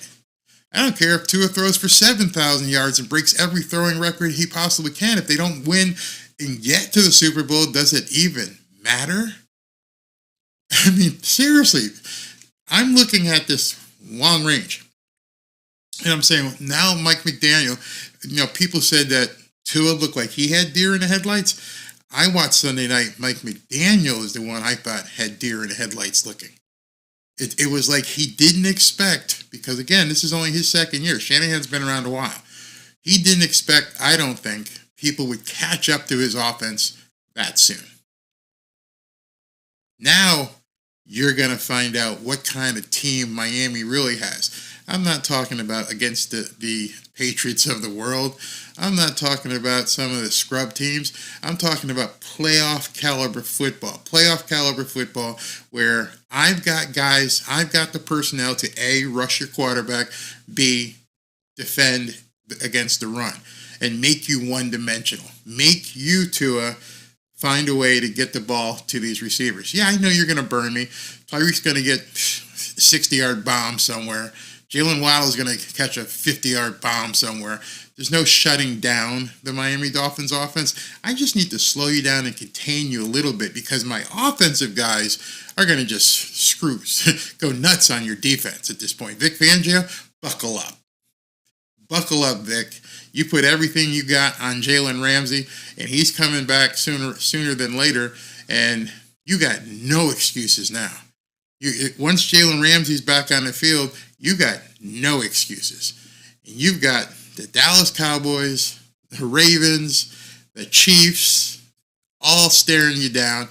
Speaker 2: I don't care if Tua throws for 7,000 yards and breaks every throwing record he possibly can. If they don't win and get to the Super Bowl, does it even matter? I mean, seriously, I'm looking at this long range. And I'm saying, now Mike McDaniel, people said that Tua looked like he had deer in the headlights. I watched Sunday night. Mike McDaniel is the one I thought had deer in the headlights looking. It was like he didn't expect, because again, this is only his second year. Shanahan's been around a while. He didn't expect, I don't think, people would catch up to his offense that soon. Now, you're going to find out what kind of team Miami really has. I'm not talking about against the Patriots of the world. I'm not talking about some of the scrub teams. I'm talking about playoff caliber football. Playoff caliber football where I've got guys, I've got the personnel to A, rush your quarterback, B, defend against the run, and make you one-dimensional. Make you, Tua, find a way to get the ball to these receivers. Yeah, I know you're going to burn me. Tyreek's going to get 60-yard bomb somewhere. Jalen Waddle's going to catch a 50-yard bomb somewhere. There's no shutting down the Miami Dolphins offense. I just need to slow you down and contain you a little bit because my offensive guys are going to just go nuts on your defense at this point. Vic Fangio, buckle up. Buckle up, Vic. You put everything you got on Jalen Ramsey, and he's coming back sooner than later, and you got no excuses now. Once Jalen Ramsey's back on the field, you got no excuses. And you've got the Dallas Cowboys, the Ravens, the Chiefs, all staring you down,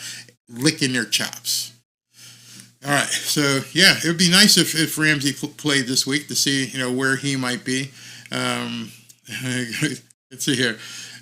Speaker 2: licking their chops. All right, so yeah, it would be nice if Ramsey played this week to see where he might be. Let's see here.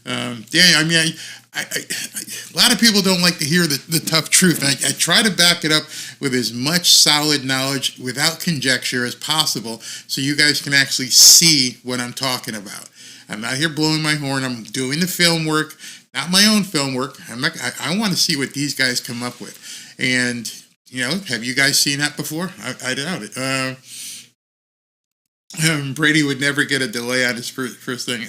Speaker 2: Danny, I mean, a lot of people don't like to hear the tough truth. I try to back it up with as much solid knowledge without conjecture as possible so you guys can actually see what I'm talking about. I'm not here blowing my horn. I'm doing the film work, not my own film work. I want to see what these guys come up with. And, have you guys seen that before? I doubt it. Brady would never get a delay on his first thing.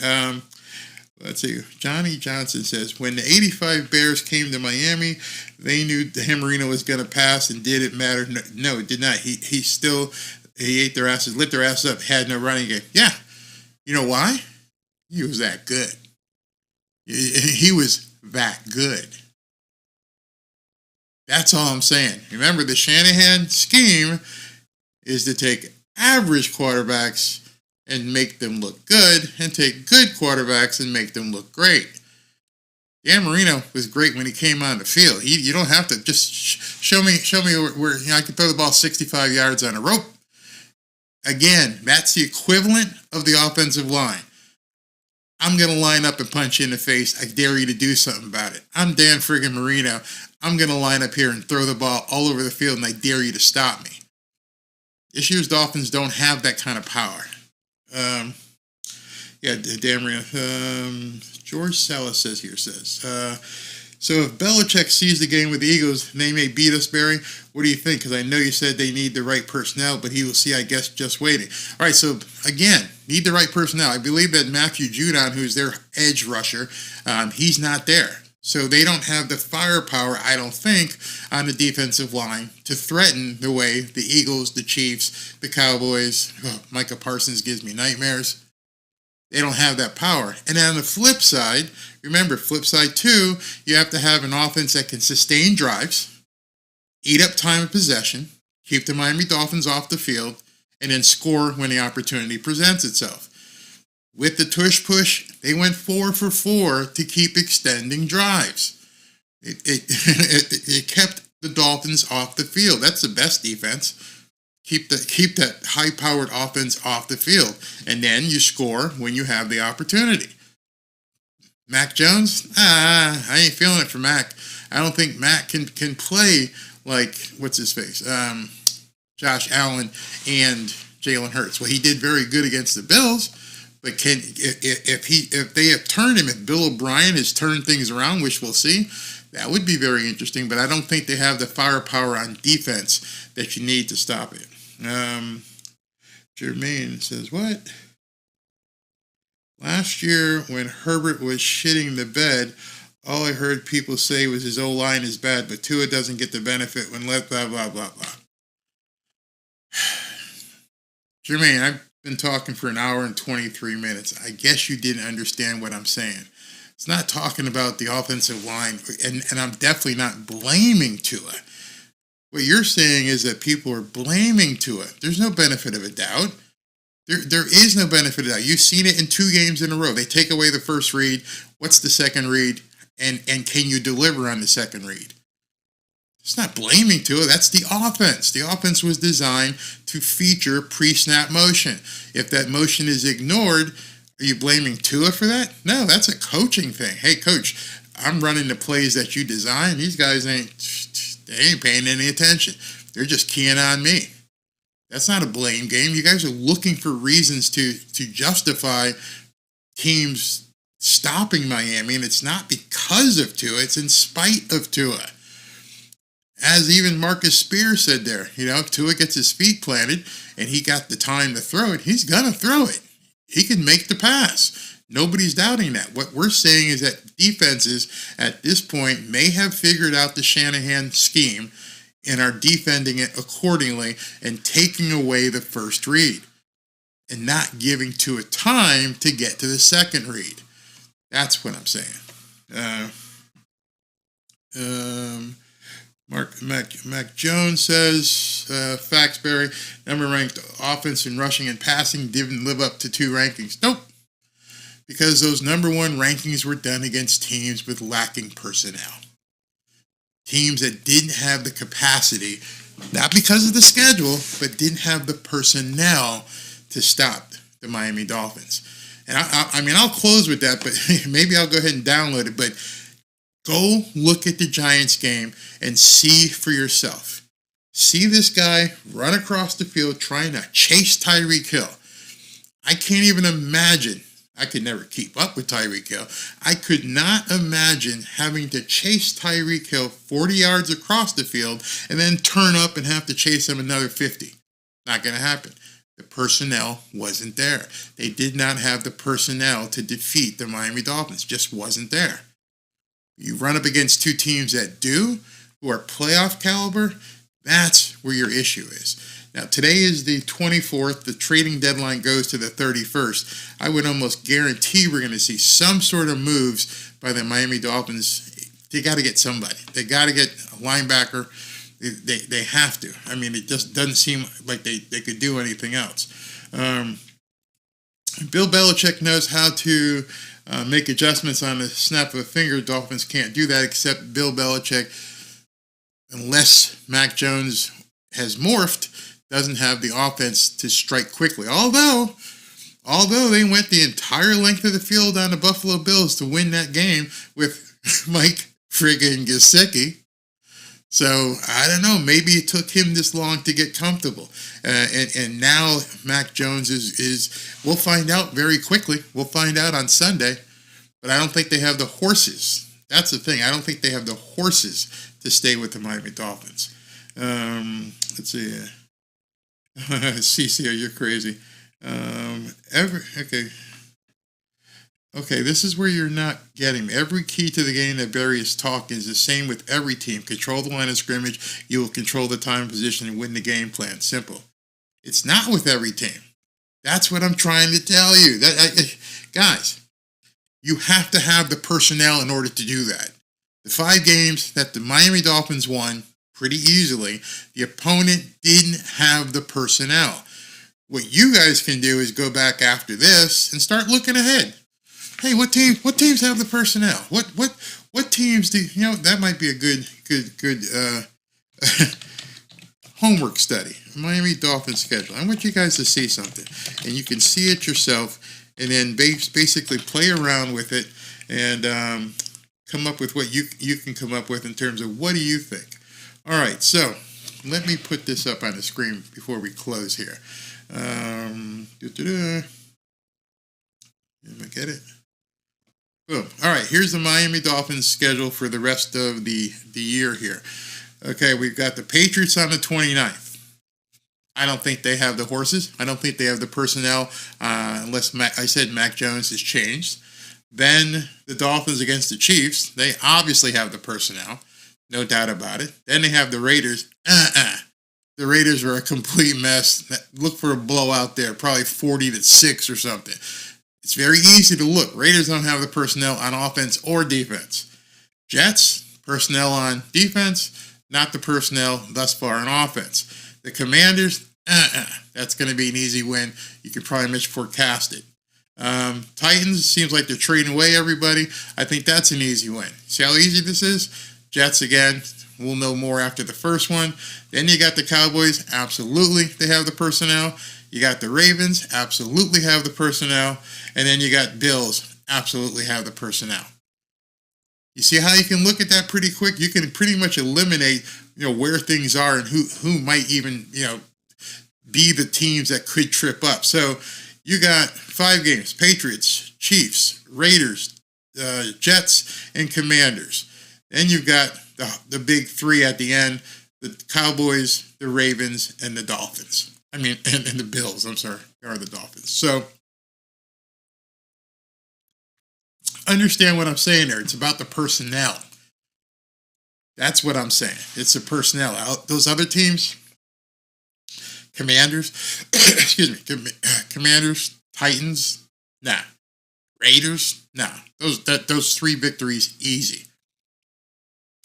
Speaker 2: Let's see. Johnny Johnson says, when the 85 Bears came to Miami, they knew Dan Marino was going to pass, and did it matter? No, it did not. He ate their asses, lit their asses up, had no running game. Yeah. You know why? He was that good. He was that good. That's all I'm saying. Remember, the Shanahan scheme is to take average quarterbacks and make them look good, and take good quarterbacks and make them look great. Dan Marino was great when he came on the field. You don't have to just show me where I can throw the ball 65 yards on a rope. Again, that's the equivalent of the offensive line. I'm going to line up and punch you in the face. I dare you to do something about it. I'm Dan friggin' Marino. I'm going to line up here and throw the ball all over the field, and I dare you to stop me. This year's Dolphins don't have that kind of power. Dan Marino. George Salas says, so if Belichick sees the game with the Eagles, they may beat us, Barry. What do you think? Because I know you said they need the right personnel, but he will see, I guess, just waiting. All right, so again, need the right personnel. I believe that Matthew Judon, who's their edge rusher, he's not there. So they don't have the firepower, I don't think, on the defensive line to threaten the way the Eagles, the Chiefs, the Cowboys, Micah Parsons gives me nightmares. They don't have that power. And then on the flip side, remember, flip side too, you have to have an offense that can sustain drives, eat up time of possession, keep the Miami Dolphins off the field, and then score when the opportunity presents itself. With the tush push, they went 4 for 4 to keep extending drives. It kept the Dolphins off the field. That's the best defense. Keep that high-powered offense off the field, and then you score when you have the opportunity. Mac Jones? I ain't feeling it for Mac. I don't think Mac can play like, what's his face? Josh Allen and Jalen Hurts. Well, he did very good against the Bills, but if they have turned him, if Bill O'Brien has turned things around, which we'll see, that would be very interesting. But I don't think they have the firepower on defense that you need to stop it. Jermaine says, what? Last year when Herbert was shitting the bed, all I heard people say was his O-line is bad, but Tua doesn't get the benefit when let blah, blah, blah, blah. Jermaine, I've been talking for an hour and 23 minutes. I guess you didn't understand what I'm saying. It's not talking about the offensive line, and I'm definitely not blaming Tua. What you're saying is that people are blaming Tua. There's no benefit of a doubt. There is no benefit of a doubt. You've seen it in 2 games in a row. They take away the first read. What's the second read? And can you deliver on the second read? It's not blaming Tua. That's the offense. The offense was designed to feature pre-snap motion. If that motion is ignored, are you blaming Tua for that? No, that's a coaching thing. Hey, coach, I'm running the plays that you designed. These guys ain't paying any attention. They're just keying on me. That's not a blame game. You guys are looking for reasons to justify teams stopping Miami, and it's not because of Tua. It's in spite of Tua. As even Marcus Spears said there, if Tua gets his feet planted and he got the time to throw it, he's going to throw it. He can make the pass. Nobody's doubting that. What we're saying is that defenses at this point may have figured out the Shanahan scheme and are defending it accordingly and taking away the first read and not giving Tua time to get to the second read. That's what I'm saying. Mac Jones says, Faxbury, number ranked offense in rushing and passing didn't live up to 2 rankings. Nope. Because those number 1 rankings were done against teams with lacking personnel. Teams that didn't have the capacity, not because of the schedule, but didn't have the personnel to stop the Miami Dolphins. And I'll close with that, but maybe I'll go ahead and download it. But go look at the Giants game and see for yourself. See this guy run across the field trying to chase Tyreek Hill. I can't even imagine. I could never keep up with Tyreek Hill. I could not imagine having to chase Tyreek Hill 40 yards across the field and then turn up and have to chase him another 50. Not going to happen. The personnel wasn't there. They did not have the personnel to defeat the Miami Dolphins. Just wasn't there. You run up against 2 teams that do, who are playoff caliber, that's where your issue is. Now, today is the 24th. The trading deadline goes to the 31st. I would almost guarantee we're going to see some sort of moves by the Miami Dolphins. They got to get somebody. They got to get a linebacker. They have to. I mean, it just doesn't seem like they could do anything else. Bill Belichick knows how to make adjustments on the snap of a finger. Dolphins can't do that except Bill Belichick, unless Mac Jones has morphed, doesn't have the offense to strike quickly. Although they went the entire length of the field on the Buffalo Bills to win that game with Mike friggin' Gesicki. So, I don't know, maybe it took him this long to get comfortable. And now Mac Jones is, we'll find out very quickly. We'll find out on Sunday. But I don't think they have the horses. That's the thing. I don't think they have the horses to stay with the Miami Dolphins. Let's see. CCO, you're crazy. Okay, this is where you're not getting me. Every key to the game that Barry is talking is the same with every team. Control the line of scrimmage, you will control the time and position and win the game plan. Simple. It's not with every team. That's what I'm trying to tell you. Guys, you have to have the personnel in order to do that. The 5 games that the Miami Dolphins won pretty easily, the opponent didn't have the personnel. What you guys can do is go back after this and start looking ahead. Hey, what teams have the personnel? What teams do that might be a good homework study. Miami Dolphins schedule. I want you guys to see something, and you can see it yourself, and then basically play around with it and come up with what you can come up with in terms of what do you think. All right, so let me put this up on the screen before we close here. Let me get it. Boom. All right, here's the Miami Dolphins schedule for the rest of the year here. Okay, we've got the Patriots on the 29th. I don't think they have the horses. I don't think they have the personnel unless I said Mac Jones has changed. Then the Dolphins against the Chiefs. They obviously have the personnel. No doubt about it. Then they have the Raiders. The Raiders are a complete mess. Look for a blowout there, probably 40-6 or something. It's very easy to look. Raiders don't have the personnel on offense or defense. Jets, personnel on defense, not the personnel thus far on offense. The Commanders, that's going to be an easy win. You could pretty much forecast it. Titans, seems like they're trading away everybody. I think that's an easy win. See how easy this is? Jets again, we'll know more after the first one. Then you got the Cowboys, absolutely, they have the personnel. You got the Ravens, absolutely have the personnel. And then you got Bills, absolutely have the personnel. You see how you can look at that pretty quick? You can pretty much eliminate, where things are and who might even, be the teams that could trip up. So you got 5 games: Patriots, Chiefs, Raiders, Jets, and Commanders. Then you've got the big 3 at the end: the Cowboys, the Ravens, and the Dolphins. And the Bills. I'm sorry, are the Dolphins. So understand what I'm saying there. It's about the personnel. That's what I'm saying. It's the personnel. Those other teams, Commanders, Commanders, Titans, nah. Raiders, nah. Those 3 victories, easy.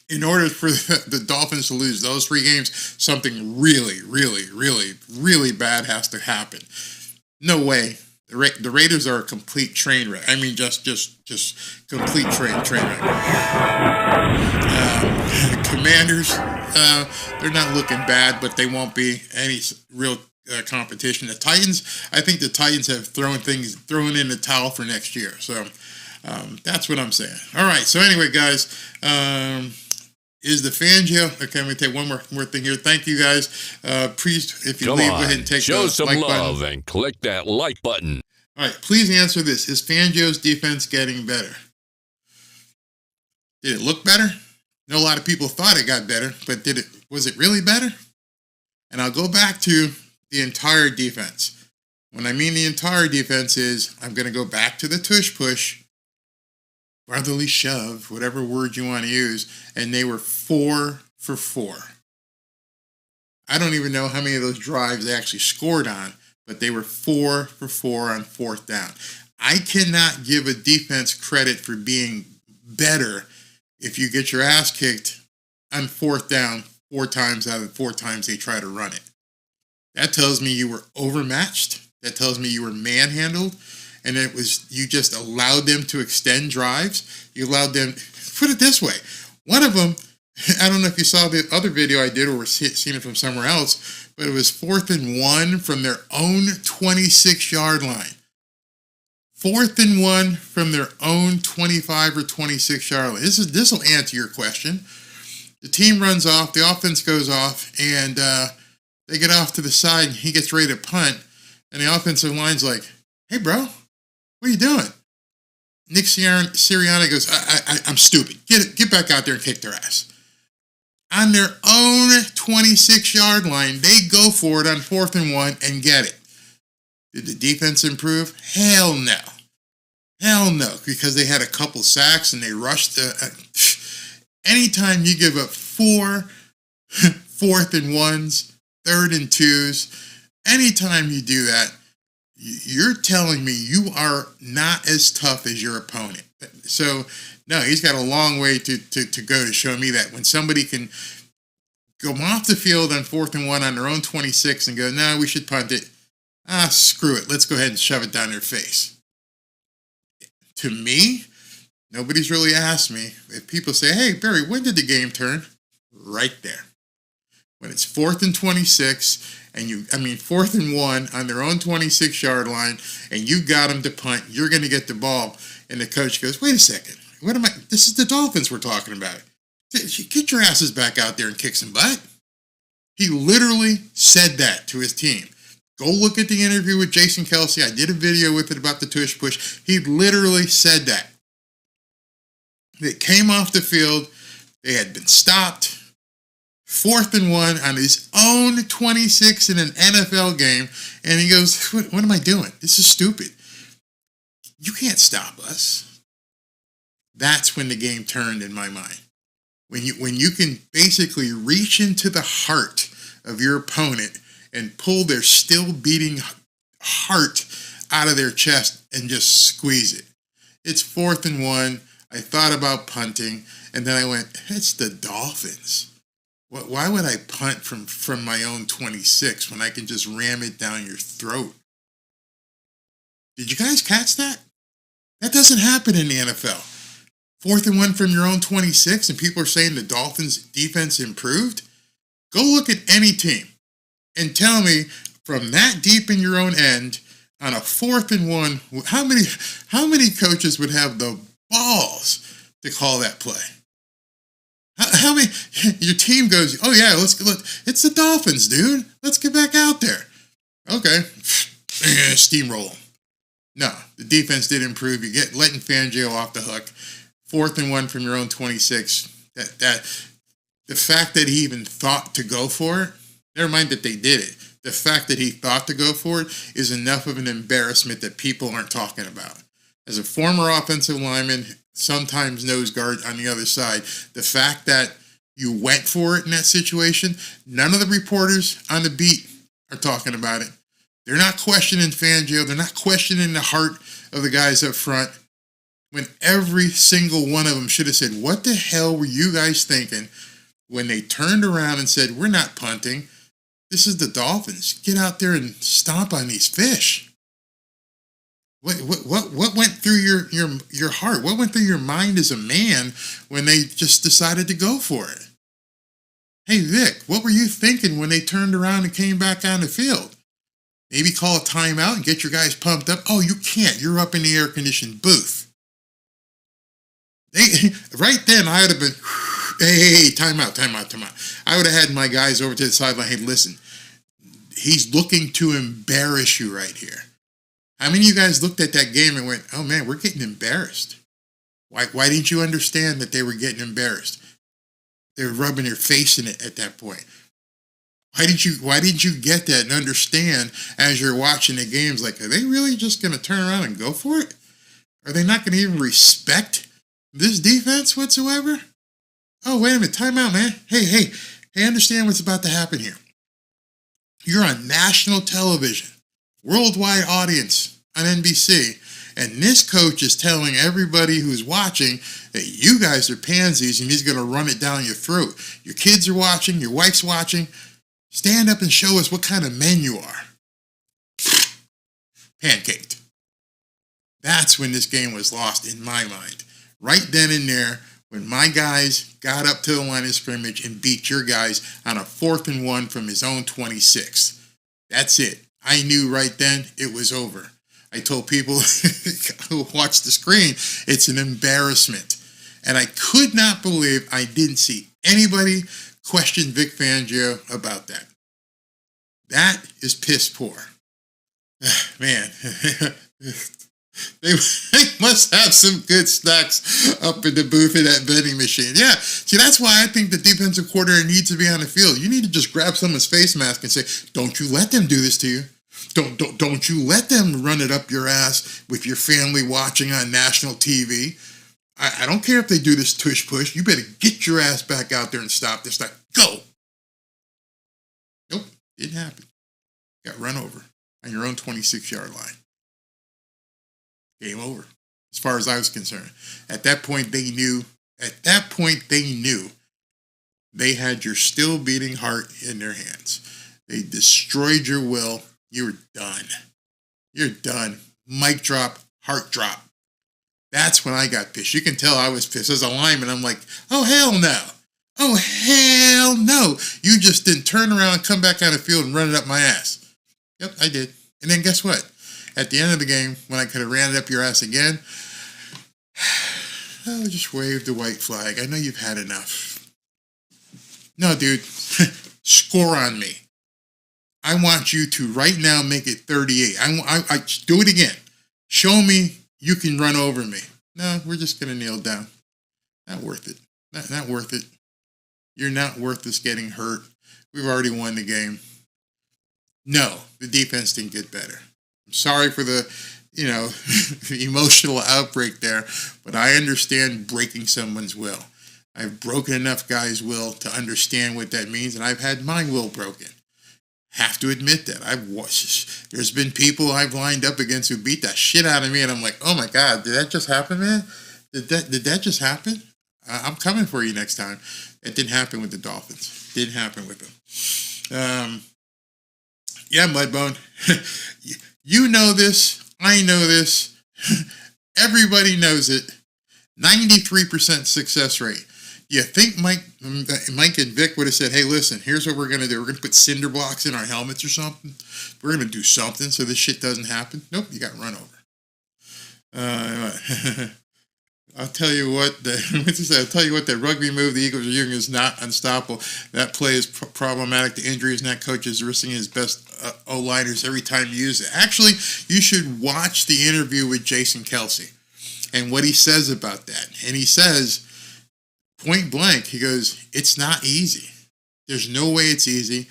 Speaker 2: In order for the Dolphins to lose those 3 games, something really, really, really, really bad has to happen. No way. The Raiders are a complete train wreck. Just complete train wreck. Commanders, they're not looking bad, but they won't be any real competition. The Titans, I think the Titans have thrown in the towel for next year. So that's what I'm saying. All right. So anyway, guys, is the Fangio? Okay, I'm going to take one more thing here. Thank you, guys. Please, if you leave, go ahead and take
Speaker 3: show some
Speaker 2: like
Speaker 3: love
Speaker 2: button.
Speaker 3: And click that like button.
Speaker 2: All right, please answer this. Is Fangio's defense getting better? Did it look better? I know a lot of people thought it got better, but was it really better? And I'll go back to the entire defense. When I mean the entire defense is, I'm going to go back to the tush push, brotherly shove, whatever word you want to use, and they were 4 for 4. I don't even know how many of those drives they actually scored on, but they were 4 for 4 on 4th down. I cannot give a defense credit for being better if you get your ass kicked on 4th down 4 times out of 4 times they try to run it. That tells me you were overmatched. That tells me you were manhandled. And you just allowed them to extend drives. You allowed them, put it this way, one of them, I don't know if you saw the other video I did or seen it from somewhere else, but it was 4th and 1 from their own 26-yard line. 4th and 1 from their own 25 or 26-yard line. This will answer your question. The team runs off, the offense goes off, and they get off to the side, and he gets ready to punt, and the offensive line's like, "Hey, bro, what are you doing?" Nick Sirianni goes, I'm stupid. Get back out there and kick their ass. On their own 26-yard line, they go for it on 4th and 1 and get it. Did the defense improve? Hell no. Hell no, because they had a couple sacks and they rushed. Anytime you give up 4 4th and 1s, 3rd and 2s, anytime you do that, you're telling me you are not as tough as your opponent. So, no, he's got a long way to go to show me that. When somebody can go off the field on 4th and 1 on their own 26 and go, "No, we should punt it. Screw it. Let's go ahead and shove it down their face." To me, nobody's really asked me. If people say, "Hey, Barry, when did the game turn?" Right there. When it's 4th and 26, and 4th and 1 on their own 26-yard line, and you got them to punt, you're going to get the ball. And the coach goes, wait a second. What am I? This is the Dolphins we're talking about. Get your asses back out there and kick some butt. He literally said that to his team. Go look at the interview with Jason Kelsey. I did a video with it about the tush push. He literally said that. They came off the field. They had been stopped. 4th and 1 on his own 26 in an NFL game. And he goes, what am I doing? This is stupid. You can't stop us. That's when the game turned in my mind. When you can basically reach into the heart of your opponent and pull their still beating heart out of their chest and just squeeze it. It's 4th and 1. I thought about punting, and then I went, it's the Dolphins. Why would I punt from my own 26 when I can just ram it down your throat? Did you guys catch that? That doesn't happen in the NFL. 4th and 1 from your own 26, and people are saying the Dolphins' defense improved? Go look at any team and tell me from that deep in your own end on a 4th and 1, how many coaches would have the balls to call that play? How many? Your team goes, oh yeah, let's it's the Dolphins, dude. Let's get back out there. Okay, steamroll them. No, the defense did improve. You get letting Fangio off the hook. 4th and 1 from your own 26. That the fact that he even thought to go for it, never mind that they did it. The fact that he thought to go for it is enough of an embarrassment that people aren't talking about. As a former offensive lineman, sometimes nose guard on the other side, the fact that you went for it in that situation, none of the reporters on the beat are talking about it. They're not questioning Fangio. They're not questioning the heart of the guys up front. When every single one of them should have said, what the hell were you guys thinking when they turned around and said, we're not punting. This is the Dolphins. Get out there and stomp on these fish. What went through your heart? What went through your mind as a man when they just decided to go for it? Hey, Vic, what were you thinking when they turned around and came back on the field? Maybe call a timeout and get your guys pumped up. Oh, you can't. You're up in the air-conditioned booth. Right then, I would have been, hey, timeout. I would have had my guys over to the sideline. Hey, listen, he's looking to embarrass you right here. How many of you guys looked at that game and went, oh man, we're getting embarrassed? Why didn't you understand that they were getting embarrassed? They were rubbing their face in it at that point. Why didn't you get that and understand as you're watching the games, like, are they really just going to turn around and go for it? Are they not going to even respect this defense whatsoever? Oh, wait a minute, timeout, man. Hey, understand what's about to happen here. You're on national television, worldwide audience on NBC, and this coach is telling everybody who's watching that you guys are pansies and he's going to run it down your throat. Your kids are watching, your wife's watching. Stand up and show us what kind of men you are. Pancaked. That's when this game was lost in my mind. Right then and there, when my guys got up to the line of scrimmage and beat your guys on a 4th and 1 from his own 26. That's it. I knew right then it was over. I told people who watched the screen, it's an embarrassment. And I could not believe I didn't see anybody question Vic Fangio about that. That is piss poor. Man, they must have some good snacks up in the booth of that vending machine. Yeah, see, that's why I think the defensive coordinator needs to be on the field. You need to just grab someone's face mask and say, don't you let them do this to you. Don't you let them run it up your ass with your family watching on national TV. I don't care if they do this tush push. You better get your ass back out there and stop this. Like, go. Nope, didn't happen. Got run over on your own 26-yard line. Game over, as far as I was concerned. At that point, they knew they had your still beating heart in their hands. They destroyed your will. You were done. You're done. Mic drop, heart drop. That's when I got pissed. You can tell I was pissed. As a lineman, I'm like, oh, hell no. Oh, hell no. You just didn't turn around, come back on the field, and run it up my ass. Yep, I did. And then guess what? At the end of the game, when I could have ran it up your ass again, oh, just wave the white flag. I know you've had enough. No, dude, score on me. I want you to right now make it 38. I do it again. Show me you can run over me. No, we're just going to kneel down. Not worth it. Not worth it. You're not worth us getting hurt. We've already won the game. No, the defense didn't get better. I'm sorry for the, the emotional outbreak there, but I understand breaking someone's will. I've broken enough guys' will to understand what that means, and I've had my will broken. Have to admit that. There's been people I've lined up against who beat that shit out of me, and I'm like, oh my God, did that just happen, man? Did that just happen? I'm coming for you next time. It didn't happen with the Dolphins. Didn't happen with them. Yeah, Mudbone. You know this. I know this. Everybody knows it. 93% success rate. You think Mike and Vic would have said, hey, listen, here's what we're going to do. We're going to put cinder blocks in our helmets or something. We're going to do something so this shit doesn't happen. Nope, you got run over. I'll tell you what, that rugby move the Eagles are using is not unstoppable. That play is problematic. The injuries, and that coach is risking his best O-liners every time you use it. Actually, you should watch the interview with Jason Kelce and what he says about that. And he says, point blank, he goes, it's not easy. There's no way it's easy.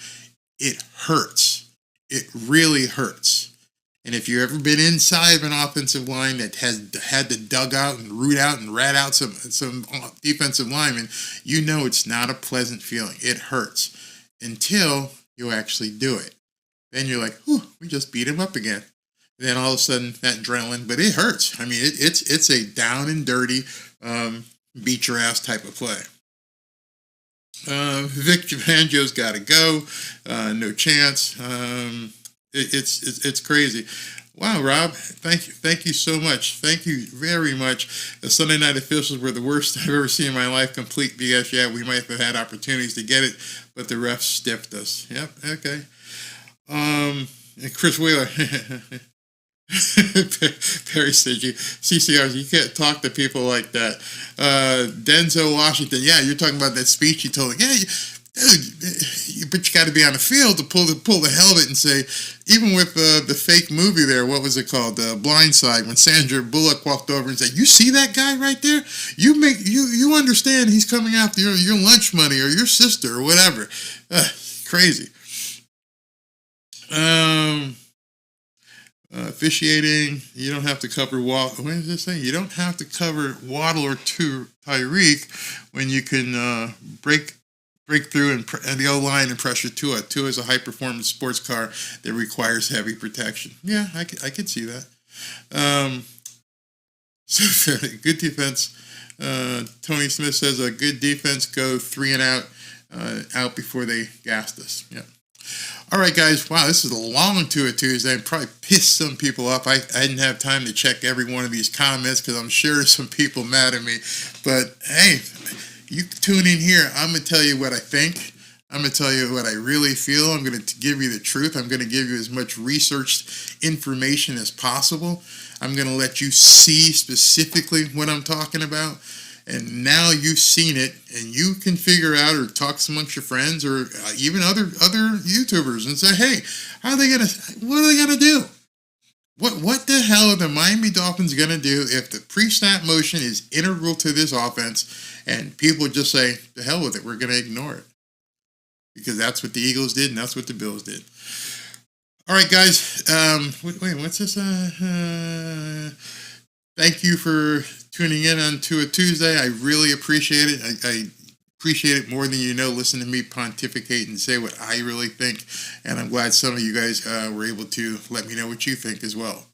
Speaker 2: It hurts. It really hurts. And if you've ever been inside of an offensive line that has had to dug out and root out and rat out some defensive linemen, you know it's not a pleasant feeling. It hurts until you actually do it. Then you're like, whew, we just beat him up again. And then all of a sudden, that adrenaline, but it hurts. I mean, it's a down and dirty, beat your ass type of play. Vic Fangio's got to go. No chance. It's crazy. Wow, Rob, thank you so much. Thank you very much. The Sunday night officials were the worst I've ever seen in my life. Complete BS. Yeah, we might have had opportunities to get it, but the refs stiffed us. Yep, okay. And Chris Wheeler. Perry said, CCRs, you can't talk to people like that. Denzel Washington, yeah, you're talking about that speech he told. Yeah, dude, but you got to be on the field to pull the helmet and say, even with the fake movie there, what was it called, Blind Side, when Sandra Bullock walked over and said, you see that guy right there? You understand he's coming after your lunch money or your sister or whatever. Crazy. Officiating, you don't have to cover Waddle. What is this thing? You don't have to cover Waddle or Tyreek when you can break through and the O-line and pressure Tua. Tua is a high-performance sports car that requires heavy protection. Yeah, I could see that. So good defense. Tony Smith says a good defense go 3 and out before they gassed us. Yeah. All right, guys. Wow, this is a long Tua Tuesday. I probably pissed some people off. I didn't have time to check every one of these comments because I'm sure there's some people mad at me. But hey, you tune in here. I'm going to tell you what I think. I'm going to tell you what I really feel. I'm going to give you the truth. I'm going to give you as much researched information as possible. I'm going to let you see specifically what I'm talking about. And now you've seen it, and you can figure out or talk amongst your friends or even other YouTubers and say, hey, what are they going to do? What the hell are the Miami Dolphins going to do if the pre-snap motion is integral to this offense and people just say, the hell with it, we're going to ignore it? Because that's what the Eagles did and that's what the Bills did. All right, guys. Wait, what's this? Thank you for tuning in on To a Tuesday. I really appreciate it. I appreciate it more than you know, listen to me pontificate and say what I really think. And I'm glad some of you guys were able to let me know what you think as well.